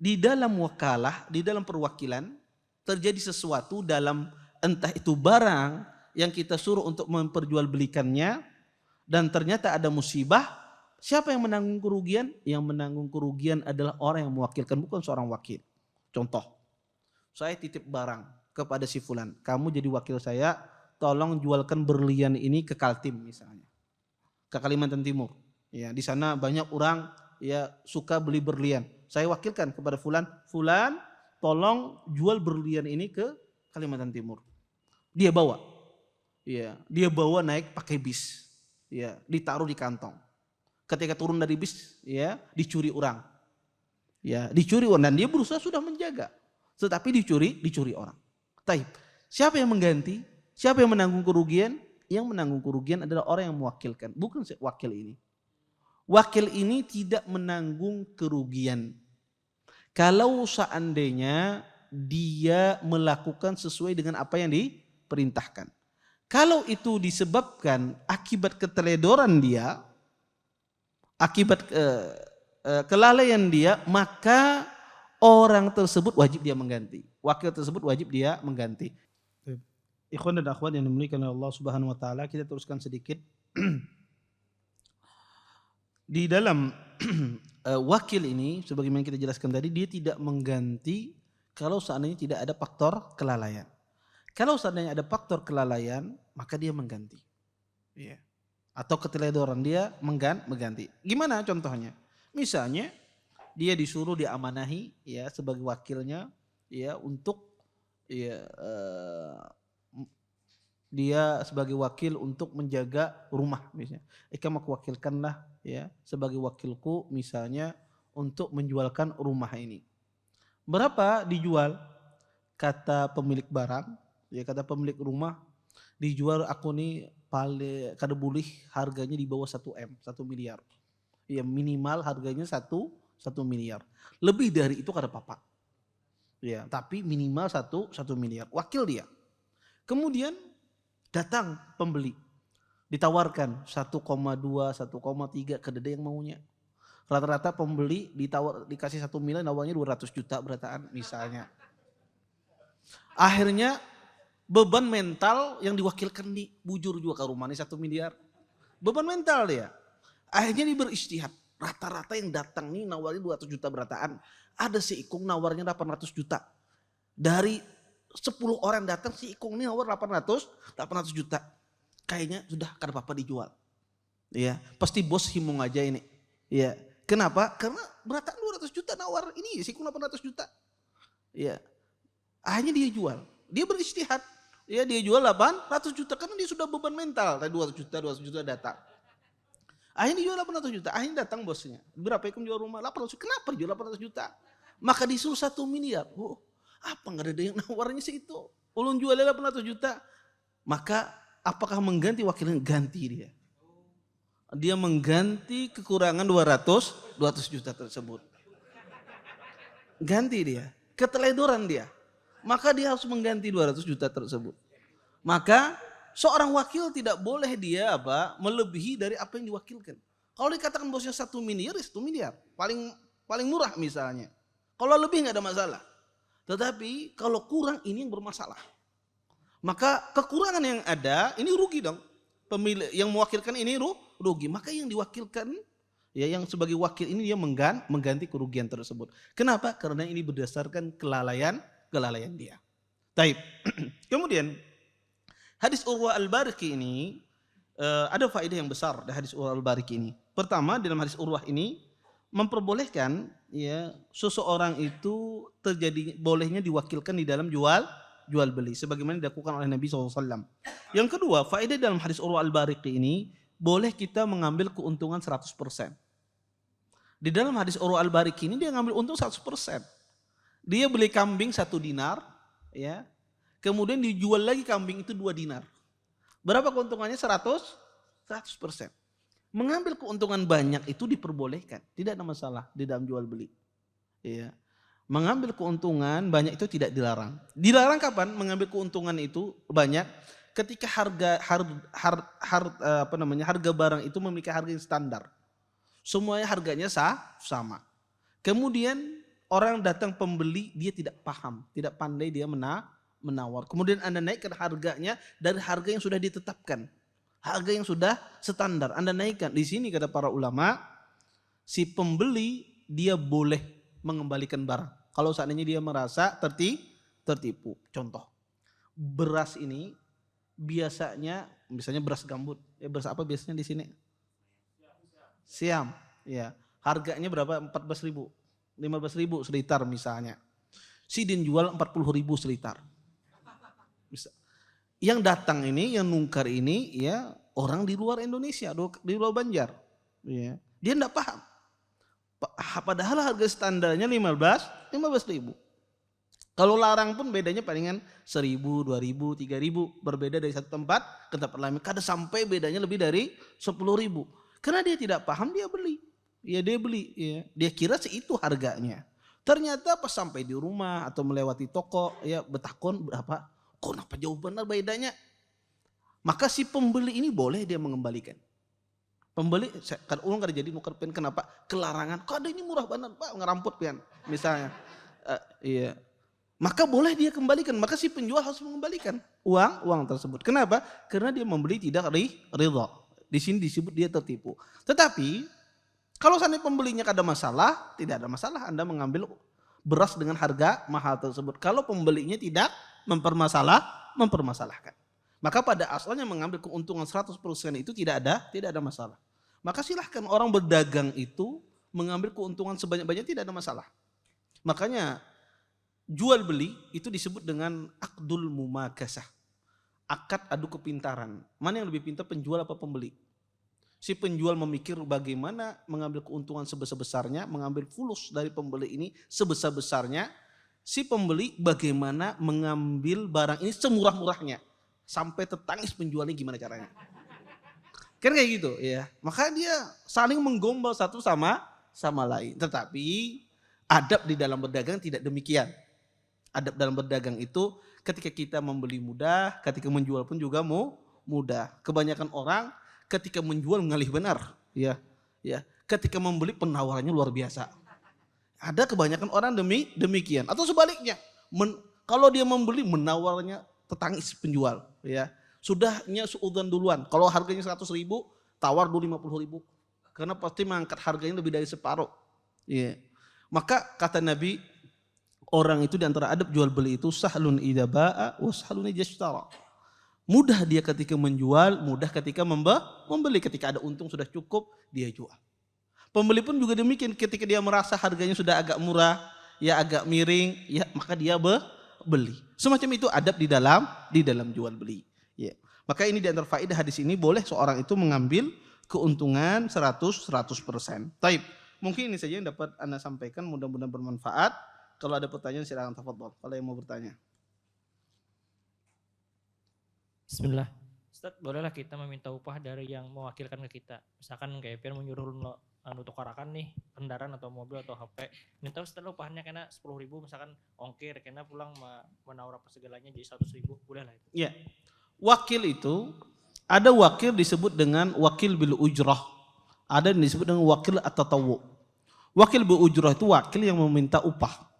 di dalam wakalah, di dalam perwakilan, terjadi sesuatu dalam entah itu barang yang kita suruh untuk memperjualbelikannya dan ternyata ada musibah, siapa yang menanggung kerugian? Yang menanggung kerugian adalah orang yang mewakilkan, bukan seorang wakil. Contoh, saya titip barang kepada si fulan, kamu jadi wakil saya, tolong jualkan berlian ini ke Kaltim misalnya, ke Kalimantan Timur. Ya, di sana banyak orang ya suka beli berlian. Saya wakilkan kepada fulan, tolong jual berlian ini ke Kalimantan Timur. Dia bawa, ya, dia bawa naik pakai bis, ya, ditaruh di kantong. Ketika turun dari bis, ya, dicuri orang, ya, dicuri orang dan dia berusaha sudah menjaga, tetapi dicuri orang. Taib. Siapa yang mengganti? Siapa yang menanggung kerugian? Yang menanggung kerugian adalah orang yang mewakilkan, bukan wakil ini. Wakil ini tidak menanggung kerugian. Kalau seandainya dia melakukan sesuai dengan apa yang diperintahkan. Kalau itu disebabkan akibat keteledoran dia, akibat kelalaian dia, maka orang tersebut wajib dia mengganti. Wakil tersebut wajib dia mengganti. Ikhwan dan akhwat yang dimuliakan oleh Allah Subhanahu wa taala, kita teruskan sedikit. Di dalam wakil ini sebagaimana kita jelaskan tadi, dia tidak mengganti kalau seandainya tidak ada faktor kelalaian. Kalau seandainya ada faktor kelalaian, maka dia mengganti. Ya. atau keteledoran dia mengganti. Gimana contohnya? Misalnya dia disuruh diamanahi ya sebagai wakilnya ya untuk ya dia sebagai wakil untuk menjaga rumah misalnya. Kamu aku wakilkanlah ya sebagai wakilku misalnya untuk menjualkan rumah ini. Berapa dijual? Kata pemilik barang, ya kata pemilik rumah, dijual aku nih paling kada boleh harganya di bawah 1 M, 1 miliar. Ya minimal harganya 1 miliar. Lebih dari itu kada apa-apa. Ya, tapi minimal 1 miliar. Wakil dia. Kemudian datang pembeli. Ditawarkan 1,2, 1,3 kedede yang maunya. Rata-rata pembeli dikasih 1 miliar, nawarnya 200 juta berataan misalnya. Akhirnya beban mental yang diwakilkan di bujur juga ke rumah ini 1 miliar. Beban mental dia. Akhirnya dia beristihad. Rata-rata yang datang nih nawarin 200 juta berataan. Ada si Ikung nawarnya 800 juta. Dari 10 orang datang si Ikung ini nawar 800 juta. Kayaknya sudah kada apa-apa dijual. Ya, pasti bos himung aja ini. Ya, kenapa? Karena berataan 200 juta nawar ini si Ikung 800 juta. Ya. Akhirnya dia jual. Dia beristihad. Ya, dia jual 800 juta karena dia sudah beban mental. Tadi 200 juta datang. Akhirnya dia jual 800 juta. Akhirnya datang bosnya. Berapa Ikung jual rumah? 800 juta. Kenapa jual 800 juta? Maka disuruh 1 miliar. Oh, apa nggak ada yang nawarnya segitu? Ulun jualnya 800 juta. Maka apakah mengganti wakilnya? Ganti dia. Dia mengganti kekurangan 200 juta tersebut. Ganti dia. Keteledoran dia. Maka dia harus mengganti 200 juta tersebut. Maka seorang wakil tidak boleh dia melebihi dari apa yang diwakilkan. Kalau dikatakan bosnya 1 miliar, 1 miliar. Paling murah misalnya. Kalau lebih nggak ada masalah. Tetapi kalau kurang ini yang bermasalah. Maka kekurangan yang ada ini rugi dong. Pemilik yang mewakilkan ini rugi. Maka yang diwakilkan ya yang sebagai wakil ini dia mengganti kerugian tersebut. Kenapa? Karena ini berdasarkan kelalaian dia. Taib. Kemudian hadis Urwah Al-Bariki ini ada faedah yang besar dari hadis Urwah Al-Bariki ini. Pertama, dalam hadis Urwah ini memperbolehkan ya seseorang itu bolehnya diwakilkan di dalam jual beli sebagaimana dilakukan oleh Nabi SAW. Yang kedua, faedah dalam hadis Urwah Al-Bariki ini boleh kita mengambil keuntungan 100%. Di dalam hadis Urwah Al-Bariki ini dia ngambil untung 100%. Dia beli kambing 1 dinar, ya. Kemudian dijual lagi kambing itu 2 dinar. Berapa keuntungannya? 100%. Mengambil keuntungan banyak itu diperbolehkan, tidak ada masalah di dalam jual beli. Ya. Mengambil keuntungan banyak itu tidak dilarang. Dilarang kapan? Mengambil keuntungan itu banyak ketika harga barang itu memiliki harga yang standar. Semuanya harganya sama. Kemudian orang datang pembeli dia tidak paham, tidak pandai dia menawar. Kemudian Anda naikkan harganya dari harga yang sudah ditetapkan. Harga yang sudah standar Anda naikkan. Di sini kata para ulama, si pembeli dia boleh mengembalikan barang. Kalau seandainya dia merasa tertipu. Contoh, beras ini biasanya misalnya beras gambut. Ya beras apa biasanya di sini? Siam. Ya, harganya berapa? 14.000. 15.000 seliter misalnya. Sidin jual 40.000 seliter. Bisa. Yang datang ini, yang nungkar ini ya orang di luar Indonesia, di luar Banjar. Ya. Dia enggak paham. Padahal harga standarnya 15.000. Kalau larang pun bedanya palingan 1.000, 2.000, 3.000. Berbeda dari satu tempat ke tempat lain. Kadang sampai bedanya lebih dari 10.000. Karena dia tidak paham dia beli. Ya dia beli, ya. Dia kira itu harganya. Ternyata pas sampai di rumah atau melewati toko, ya betakon berapa? Kok kenapa jauh benar bedanya? Maka si pembeli ini boleh dia mengembalikan. Pembeli, kan ulang kada jadi nukar pen kenapa? Kelarangan. Kok ada ini murah benar Pak, ngeramput pian misalnya. Iya. Maka boleh dia kembalikan. Maka si penjual harus mengembalikan uang tersebut. Kenapa? Karena dia membeli tidak ridha. Di sini disebut dia tertipu. Tetapi kalau seandainya pembelinya ada masalah, tidak ada masalah Anda mengambil beras dengan harga mahal tersebut. Kalau pembelinya tidak mempermasalahkan. Maka pada asalnya mengambil keuntungan 100% itu tidak ada masalah. Maka silahkan orang berdagang itu mengambil keuntungan sebanyak-banyak, tidak ada masalah. Makanya jual beli itu disebut dengan akdul mumakasah. Akad adu kepintaran. Mana yang lebih pintar, penjual apa pembeli? Si penjual memikir bagaimana mengambil keuntungan sebesar-besarnya, mengambil fulus dari pembeli ini sebesar-besarnya. Si pembeli bagaimana mengambil barang ini semurah-murahnya. Sampai tertangis penjualnya gimana caranya. Kan kayak gitu ya. Maka dia saling menggombal satu sama lain. Tetapi adab di dalam berdagang tidak demikian. Adab dalam berdagang itu ketika kita membeli mudah, ketika menjual pun juga mudah. Kebanyakan orang ketika menjual mengalih benar, ya. Ketika membeli penawarannya luar biasa. Ada kebanyakan orang demikian. Atau sebaliknya, kalau dia membeli menawarnya tetangis penjual, ya. Sudahnya suudzon duluan. Kalau harganya 100.000, tawar dulu 50.000. Karena pasti mengangkat harganya lebih dari separuh. Ya. Maka kata Nabi, orang itu di antara adab jual beli itu sahlun idza ba'a wa sahlun idza ishtara. Mudah dia ketika menjual, mudah ketika membeli. Ketika ada untung sudah cukup, dia jual. Pembeli pun juga demikian, ketika dia merasa harganya sudah agak murah, ya agak miring, ya maka dia beli. Semacam itu adab di dalam jual beli. Ya. Maka ini di antara faedah hadis ini, boleh seorang itu mengambil keuntungan 100%. Taib. Mungkin ini saja yang dapat Anda sampaikan, mudah-mudahan bermanfaat. Kalau ada pertanyaan silakan tafadhol. Kalau yang mau bertanya.
Bismillah. Ustaz, bolehlah kita meminta upah dari yang mewakilkan ke kita. Misalkan kayak Pian menyuruh tukarakan nih kendaraan atau mobil atau HP. Minta Ustaz upahnya kena 10.000 misalkan ongkir, kena pulang menawar apa segalanya jadi 100.000. Boleh lah itu.
Ya. Wakil itu ada wakil disebut dengan wakil bil ujrah. Ada yang disebut dengan wakil at-tatawwu. Wakil bil ujrah itu wakil yang meminta upah.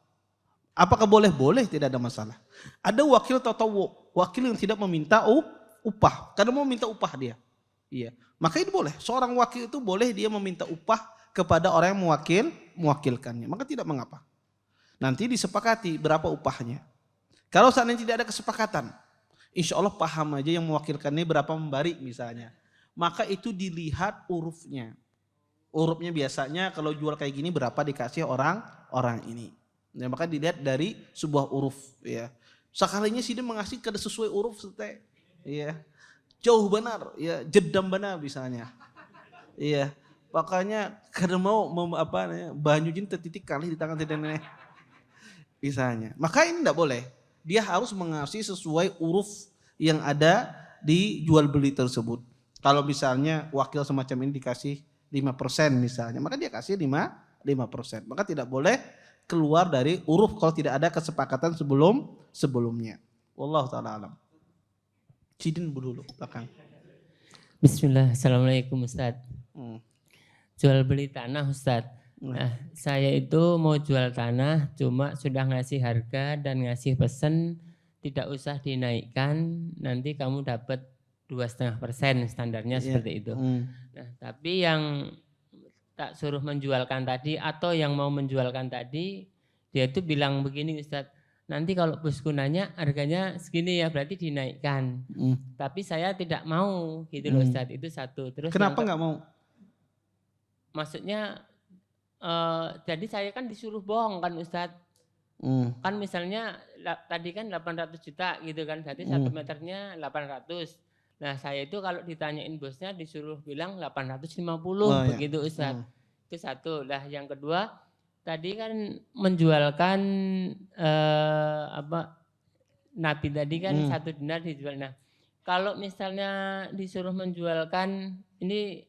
Apakah boleh? Boleh, tidak ada masalah. Ada wakil tatawwu, wakil yang tidak meminta upah, karena mau minta upah dia. Iya. Maka itu boleh. Seorang wakil itu boleh dia meminta upah kepada orang yang mewakilkannya. Maka tidak mengapa. Nanti disepakati berapa upahnya. Kalau seandainya tidak ada kesepakatan, insya Allah paham aja yang mewakilkannya berapa memberi misalnya. Maka itu dilihat urufnya. Urufnya biasanya kalau jual kayak gini berapa dikasih orang ini. Ya, maka dilihat dari sebuah uruf, ya. Sekalinya sih dia mengasih kada sesuai uruf sete, ya. Jauh benar, ya, jedam benar misalnya. Iya. Makanya kada mau banyu jin tertitik kali di tangan tidak nenek. Misalnya. Maka ini tidak boleh. Dia harus mengasih sesuai uruf yang ada di jual beli tersebut. Kalau misalnya wakil semacam ini dikasih 5% misalnya, maka dia kasih 5%. Maka tidak boleh keluar dari uruf kalau tidak ada kesepakatan sebelumnya. Wallahu ta'ala alam. Cidin dulu belakang.
Bismillah. Assalamualaikum Ustaz. Jual beli tanah Ustaz. Nah, saya itu mau jual tanah, cuma sudah ngasih harga dan ngasih pesan tidak usah dinaikkan, nanti kamu dapat 2,5% standarnya seperti itu. Nah, tapi yang tak suruh menjualkan tadi atau yang mau menjualkan tadi, dia itu bilang begini Ustadz, nanti kalau bosku nanya harganya segini ya berarti dinaikkan. Tapi saya tidak mau gitu loh Ustadz, itu satu. Terus
kenapa nggak mau?
Maksudnya jadi saya kan disuruh bohong kan Ustadz. Kan misalnya tadi kan 800 juta gitu kan, berarti 1 meternya 800. Nah saya itu kalau ditanyain bosnya disuruh bilang 850 begitu Ustadz. Itu satu. Nah yang kedua tadi kan menjualkan nabi tadi kan 1 dinar dijual. Nah kalau misalnya disuruh menjualkan ini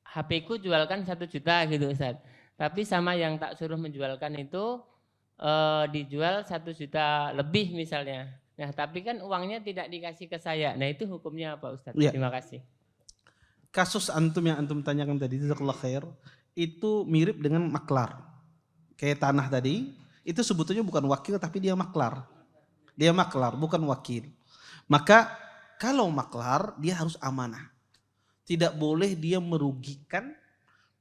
HP ku jualkan 1 juta gitu Ustadz. Tapi sama yang tak suruh menjualkan itu dijual 1 juta lebih misalnya. Nah tapi kan uangnya tidak dikasih ke saya. Nah itu hukumnya apa Ustaz? Ya. Terima kasih.
Kasus antum yang antum tanyakan tadi, jazakallahu khair, itu mirip dengan maklar. Kayak tanah tadi, itu sebetulnya bukan wakil tapi dia maklar. Dia maklar, bukan wakil. Maka kalau maklar dia harus amanah. Tidak boleh dia merugikan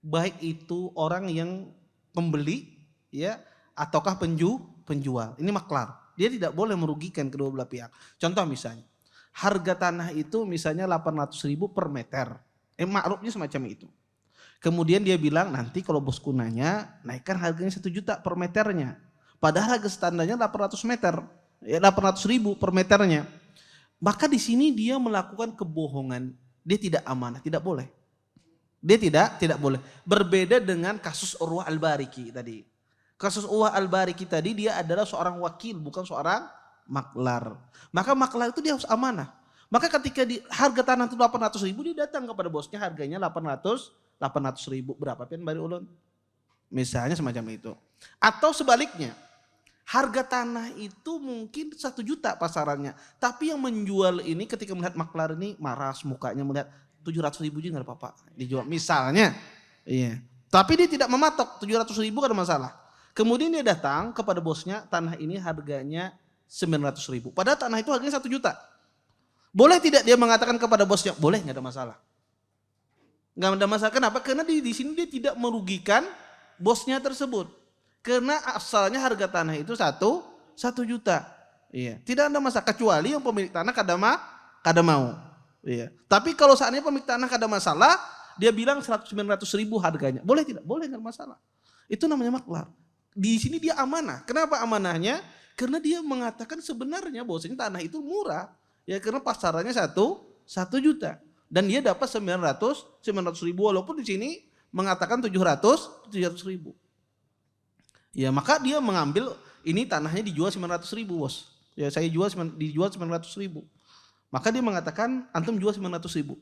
baik itu orang yang pembeli ya ataukah penjual. Ini maklar. Dia tidak boleh merugikan kedua belah pihak. Contoh misalnya, harga tanah itu misalnya 800.000 per meter. Makrufnya semacam itu. Kemudian dia bilang nanti kalau bosku nanya naikkan harganya 1 juta per meternya. Padahal harga standarnya 800 meter, 800.000 per meternya. Maka di sini dia melakukan kebohongan. Dia tidak amanah, tidak boleh. Dia tidak boleh. Berbeda dengan kasus Urwah Al-Bariki tadi. Kasus Urwah Al-Bariki tadi dia adalah seorang wakil, bukan seorang maklar. Maka maklar itu dia harus amanah. Maka ketika harga tanah itu 800.000, dia datang kepada bosnya harganya 800.000. Berapa pian bari ulun? Misalnya semacam itu. Atau sebaliknya, harga tanah itu mungkin 1 juta pasarannya. Tapi yang menjual ini ketika melihat maklar ini maras mukanya, melihat 700.000 juga nggak apa-apa dijual misalnya. Iya. Tapi dia tidak mematok 700.000 kan ada masalah. Kemudian dia datang kepada bosnya, tanah ini harganya 900.000. Padahal tanah itu harganya 1 juta. Boleh tidak dia mengatakan kepada bosnya? Boleh, nggak ada masalah. Nggak ada masalah. Kenapa? Karena di sini dia tidak merugikan bosnya tersebut. Karena asalnya harga tanah itu 1 juta. Iya. Tidak ada masalah kecuali yang pemilik tanah kada mau. Iya. Tapi kalau saatnya pemilik tanah kada masalah, dia bilang 900.000 harganya. Boleh tidak? Boleh, nggak masalah. Itu namanya maklar. Di sini dia amanah. Kenapa amanahnya? Karena dia mengatakan sebenarnya bahwasanya tanah itu murah. Ya karena pasarannya 1 juta. Dan dia dapat 900.000 walaupun di sini mengatakan 700.000. Ya maka dia mengambil ini tanahnya dijual 900.000 bos. Ya saya dijual 900.000. Maka dia mengatakan antum jual 900.000.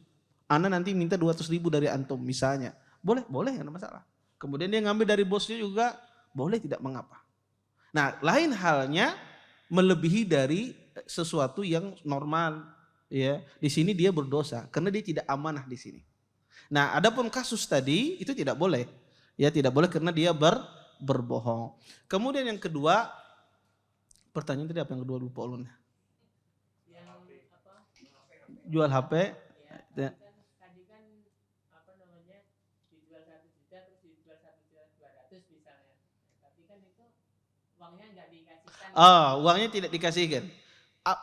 Ana nanti minta 200.000 dari antum misalnya. Boleh, nggak ada masalah. Kemudian dia ngambil dari bosnya juga, boleh tidak mengapa. Nah lain halnya melebihi dari sesuatu yang normal. Ya, di sini dia berdosa karena dia tidak amanah di sini. Nah, adapun kasus tadi itu tidak boleh. Ya, tidak boleh karena dia berbohong. Kemudian yang kedua, pertanyaan tadi apa yang kedua lupa ulun. Jual HP. Ya.
Tadi kan apa namanya dijual 1 juta terus dijual 1.200.000 misalnya. Tapi kan itu uangnya nggak dikasihkan.
Uangnya tidak dikasihkan.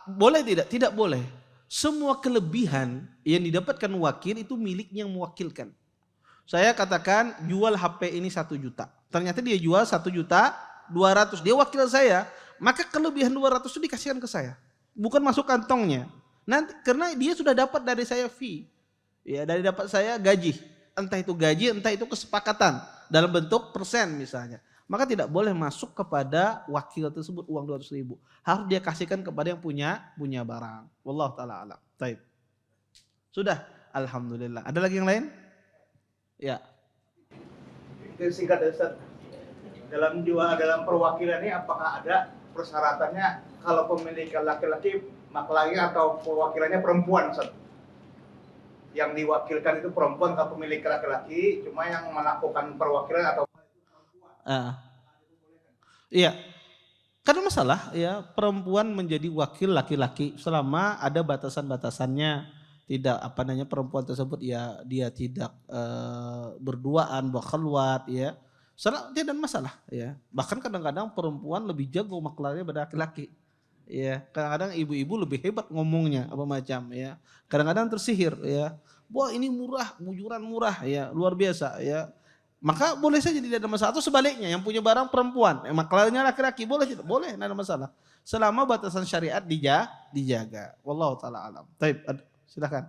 Boleh tidak? Tidak boleh. Semua kelebihan yang didapatkan wakil itu miliknya yang mewakilkan. Saya katakan jual HP ini 1 juta. Ternyata dia jual 1.200.000. Dia wakil saya. Maka kelebihan 200 itu dikasihkan ke saya. Bukan masuk kantongnya. Nanti karena dia sudah dapat dari saya fee. Ya, dari dapat saya gaji. Entah itu gaji, entah itu kesepakatan dalam bentuk persen misalnya. Maka tidak boleh masuk kepada wakil tersebut uang 200.000. Harus dia kasihkan kepada yang punya barang. Wallahu taala alam. Baik. Sudah, alhamdulillah. Ada lagi yang lain? Ya.
Singkat Ustaz. Dalam perwakilan ini apakah ada persyaratannya kalau pemilik laki-laki maklarnya atau perwakilannya perempuan Ustaz? Yang diwakilkan itu perempuan atau pemilik laki-laki, cuma yang melakukan perwakilan atau
iya. Karena masalah ya perempuan menjadi wakil laki-laki selama ada batasan-batasannya, tidak perempuan tersebut ya dia tidak berduaan berkhelwat ya. Tidak masalah ya. Bahkan kadang-kadang perempuan lebih jago maklarnya pada laki-laki. Ya, kadang-kadang ibu-ibu lebih hebat ngomongnya apa macam ya. Kadang-kadang tersihir ya. Wah, ini murah, bujuran murah ya, luar biasa ya. Maka boleh saja tidak ada masalah. Atau sebaliknya yang punya barang perempuan, maklarnya laki-laki, boleh tidak? Boleh, tidak ada masalah. Selama batasan syariat dijaga. Wallahu taala alam. Baik, silakan.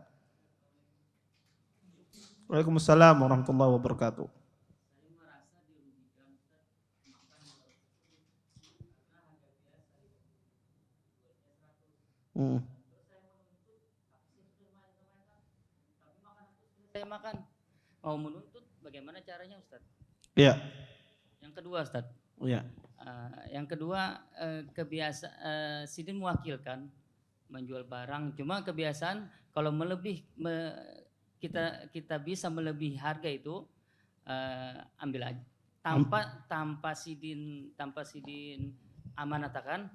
Waalaikumsalam warahmatullahi wabarakatuh.
Saya makan mau menuntut bagaimana caranya Ustaz?
Iya.
Yang kedua Ustaz.
Iya.
Yang kedua Sidin mewakilkan menjual barang, cuma kebiasaan kalau kita bisa melebihi harga itu ambil aja tanpa Sidin amanatakan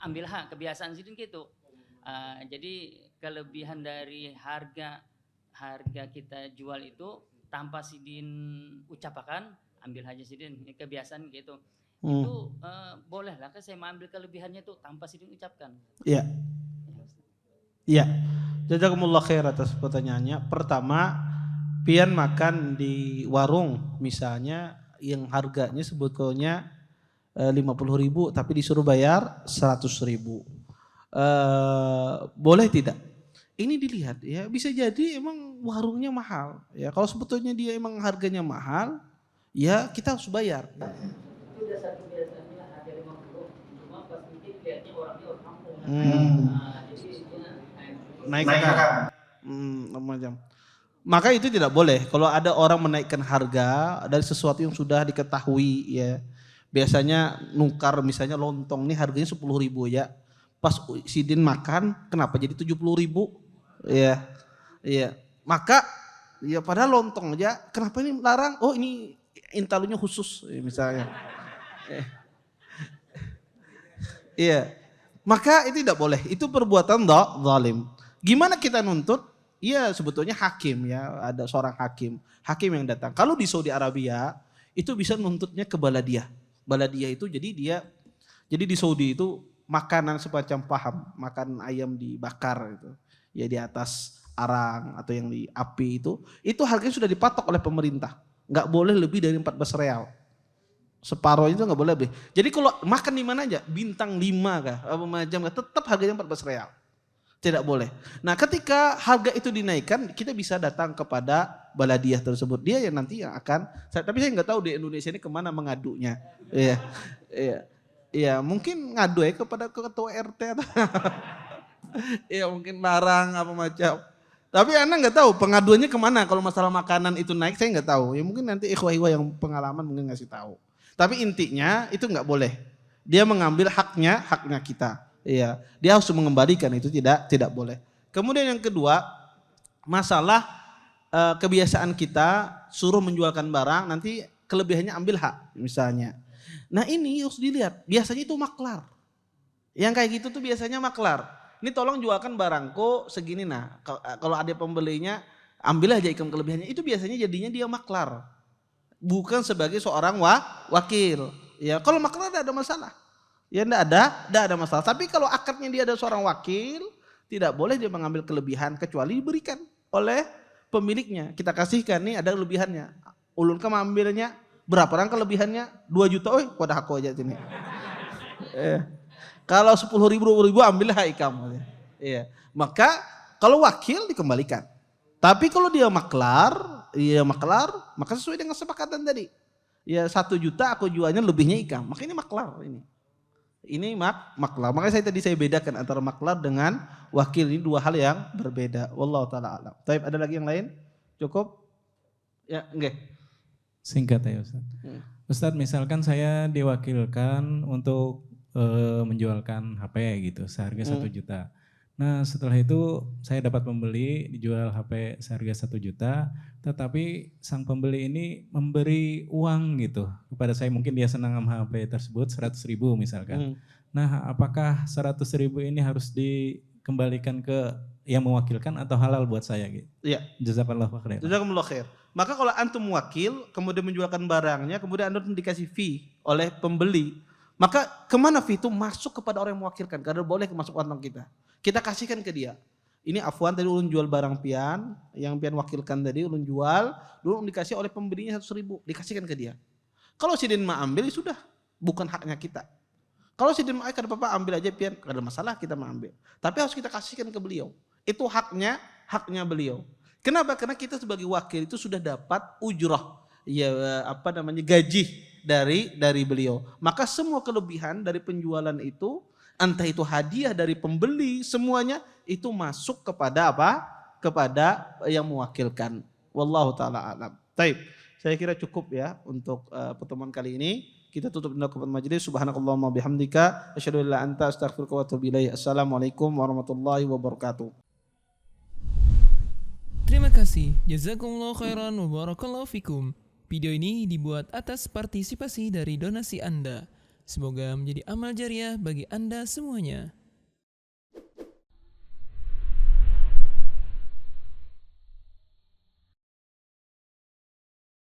ambil hak, kebiasaan Sidin gitu. Jadi kelebihan dari harga kita jual itu tanpa Sidin ucapakan ambil aja Sidin, kebiasaan gitu. Itu boleh lah kan saya mengambil kelebihannya itu tanpa Sidin ucapkan.
Iya. Iya. Jazakumullah khair atas pertanyaannya. Pertama, pian makan di warung misalnya yang harganya sebetulnya 50.000 tapi disuruh bayar 100.000. Boleh tidak? Ini dilihat ya, bisa jadi emang warungnya mahal. Ya kalau sebetulnya dia emang harganya mahal, ya kita harus bayar.
Itu udah satu biasanya harga 50, cuma pas bikin lihatnya orangnya orang kampung. Jadi dia
Naik macam. Maka itu tidak boleh. Kalau ada orang menaikkan harga dari sesuatu yang sudah diketahui ya. Biasanya nukar misalnya lontong nih harganya 10.000 ya. Pas Sidin makan kenapa jadi 70.000? Ya. Iya. Maka ya padahal lontong aja kenapa ini larang? Oh ini intalunya khusus misalnya. Iya. Maka itu tidak boleh. Itu perbuatan zalim. Gimana kita nuntut? Iya sebetulnya hakim ya, ada seorang hakim yang datang. Kalau di Saudi Arabia itu bisa nuntutnya ke baladiah. Baladiah itu jadi di Saudi itu makanan semacam makan ayam dibakar itu. Ya di atas arang atau yang di api itu harganya sudah dipatok oleh pemerintah. Nggak boleh lebih dari 14 real. Separuh itu nggak boleh lebih. Jadi kalau makan di mana aja, bintang 5 kah, apa macam tetap harganya 14 real. Tidak boleh. Nah ketika harga itu dinaikkan, kita bisa datang kepada baladiah tersebut. Dia yang nanti yang akan, tapi saya nggak tahu di Indonesia ini kemana mengadunya. Iya, mungkin ngadu ya kepada ketua RT atau iya mungkin larang apa macam. Tapi Anda nggak tahu pengaduannya kemana kalau masalah makanan itu naik, saya nggak tahu. Ya mungkin nanti ikhwah-ikhwah yang pengalaman mungkin ngasih tahu. Tapi intinya itu nggak boleh. Dia mengambil haknya kita. Iya, dia harus mengembalikan itu tidak boleh. Kemudian yang kedua, masalah kebiasaan kita suruh menjualkan barang nanti kelebihannya ambil hak misalnya. Nah ini harus dilihat. Biasanya itu maklar. Yang kayak gitu tuh biasanya maklar. Ini tolong jualkan barangku segini nah. Kalau ada pembelinya ambil aja ikam kelebihannya. Itu biasanya jadinya dia maklar. Bukan sebagai seorang wakil. Ya kalau maklar tidak ada masalah. Ya tidak ada masalah. Tapi kalau akadnya dia ada seorang wakil, tidak boleh dia mengambil kelebihan kecuali diberikan oleh pemiliknya. Kita kasihkan nih ada kelebihannya. Ulun kamu ambilnya berapa orang kelebihannya? 2 juta. Oh, pada aku aja sini. Kalau 10.000 ambil hak kamu. Iya. Maka kalau wakil dikembalikan. Tapi kalau dia maklar, maka sesuai dengan kesepakatan tadi. Ya 1 juta aku jualnya lebihnya ikam. Maka ini maklar ini. Ini maklar. Makanya saya bedakan antara maklar dengan wakil, ini 2 hal yang berbeda. Wallahu taala alam. Baik, ada lagi yang lain? Cukup? Ya, enggak.
Singkat ya Ustaz. Ustaz, misalkan saya diwakilkan untuk menjualkan HP gitu seharga 1 juta. Nah setelah itu saya dapat membeli, dijual HP seharga 1 juta, tetapi sang pembeli ini memberi uang gitu kepada saya, mungkin dia senang sama HP tersebut 100.000 misalkan. Nah apakah 100.000 ini harus dikembalikan ke yang mewakilkan atau halal buat saya gitu?
Iya.
Jazakallahu khair.
Jazakumullah khair. Maka kalau antum wakil, kemudian menjualkan barangnya, kemudian antum dikasih fee oleh pembeli, maka kemana fee itu masuk kepada orang yang mewakilkan, karena boleh masuk kantong kita. Kita kasihkan ke dia. Ini afwan tadi ulun jual barang pian, yang pian wakilkan tadi ulun jual, dulu dikasih oleh pembelinya 100.000, dikasihkan ke dia. Kalau Sidin ma ambil sudah, bukan haknya kita. Kalau Sidin ma kada apa-apa ambil aja pian, kada ada masalah kita ma ambil. Tapi harus kita kasihkan ke beliau. Itu haknya beliau. Kenapa? Karena kita sebagai wakil itu sudah dapat ujrah, ya gaji dari beliau. Maka semua kelebihan dari penjualan itu, entah itu hadiah dari pembeli, semuanya itu masuk kepada apa? Kepada yang mewakilkan. Wallahu taala alam. Baik, saya kira cukup ya untuk pertemuan kali ini. Kita tutup dengan kepada majelis. Subhanakallahumma bihamdika asyhadu an la ilaha illa anta astaghfiruka wa atubu ilaik. Assalamualaikum warahmatullahi wabarakatuh.
Terima kasih. Jazakumullah khairan wa barakallahu fikum. Video ini dibuat atas partisipasi dari donasi Anda. Semoga menjadi amal jariah bagi Anda semuanya.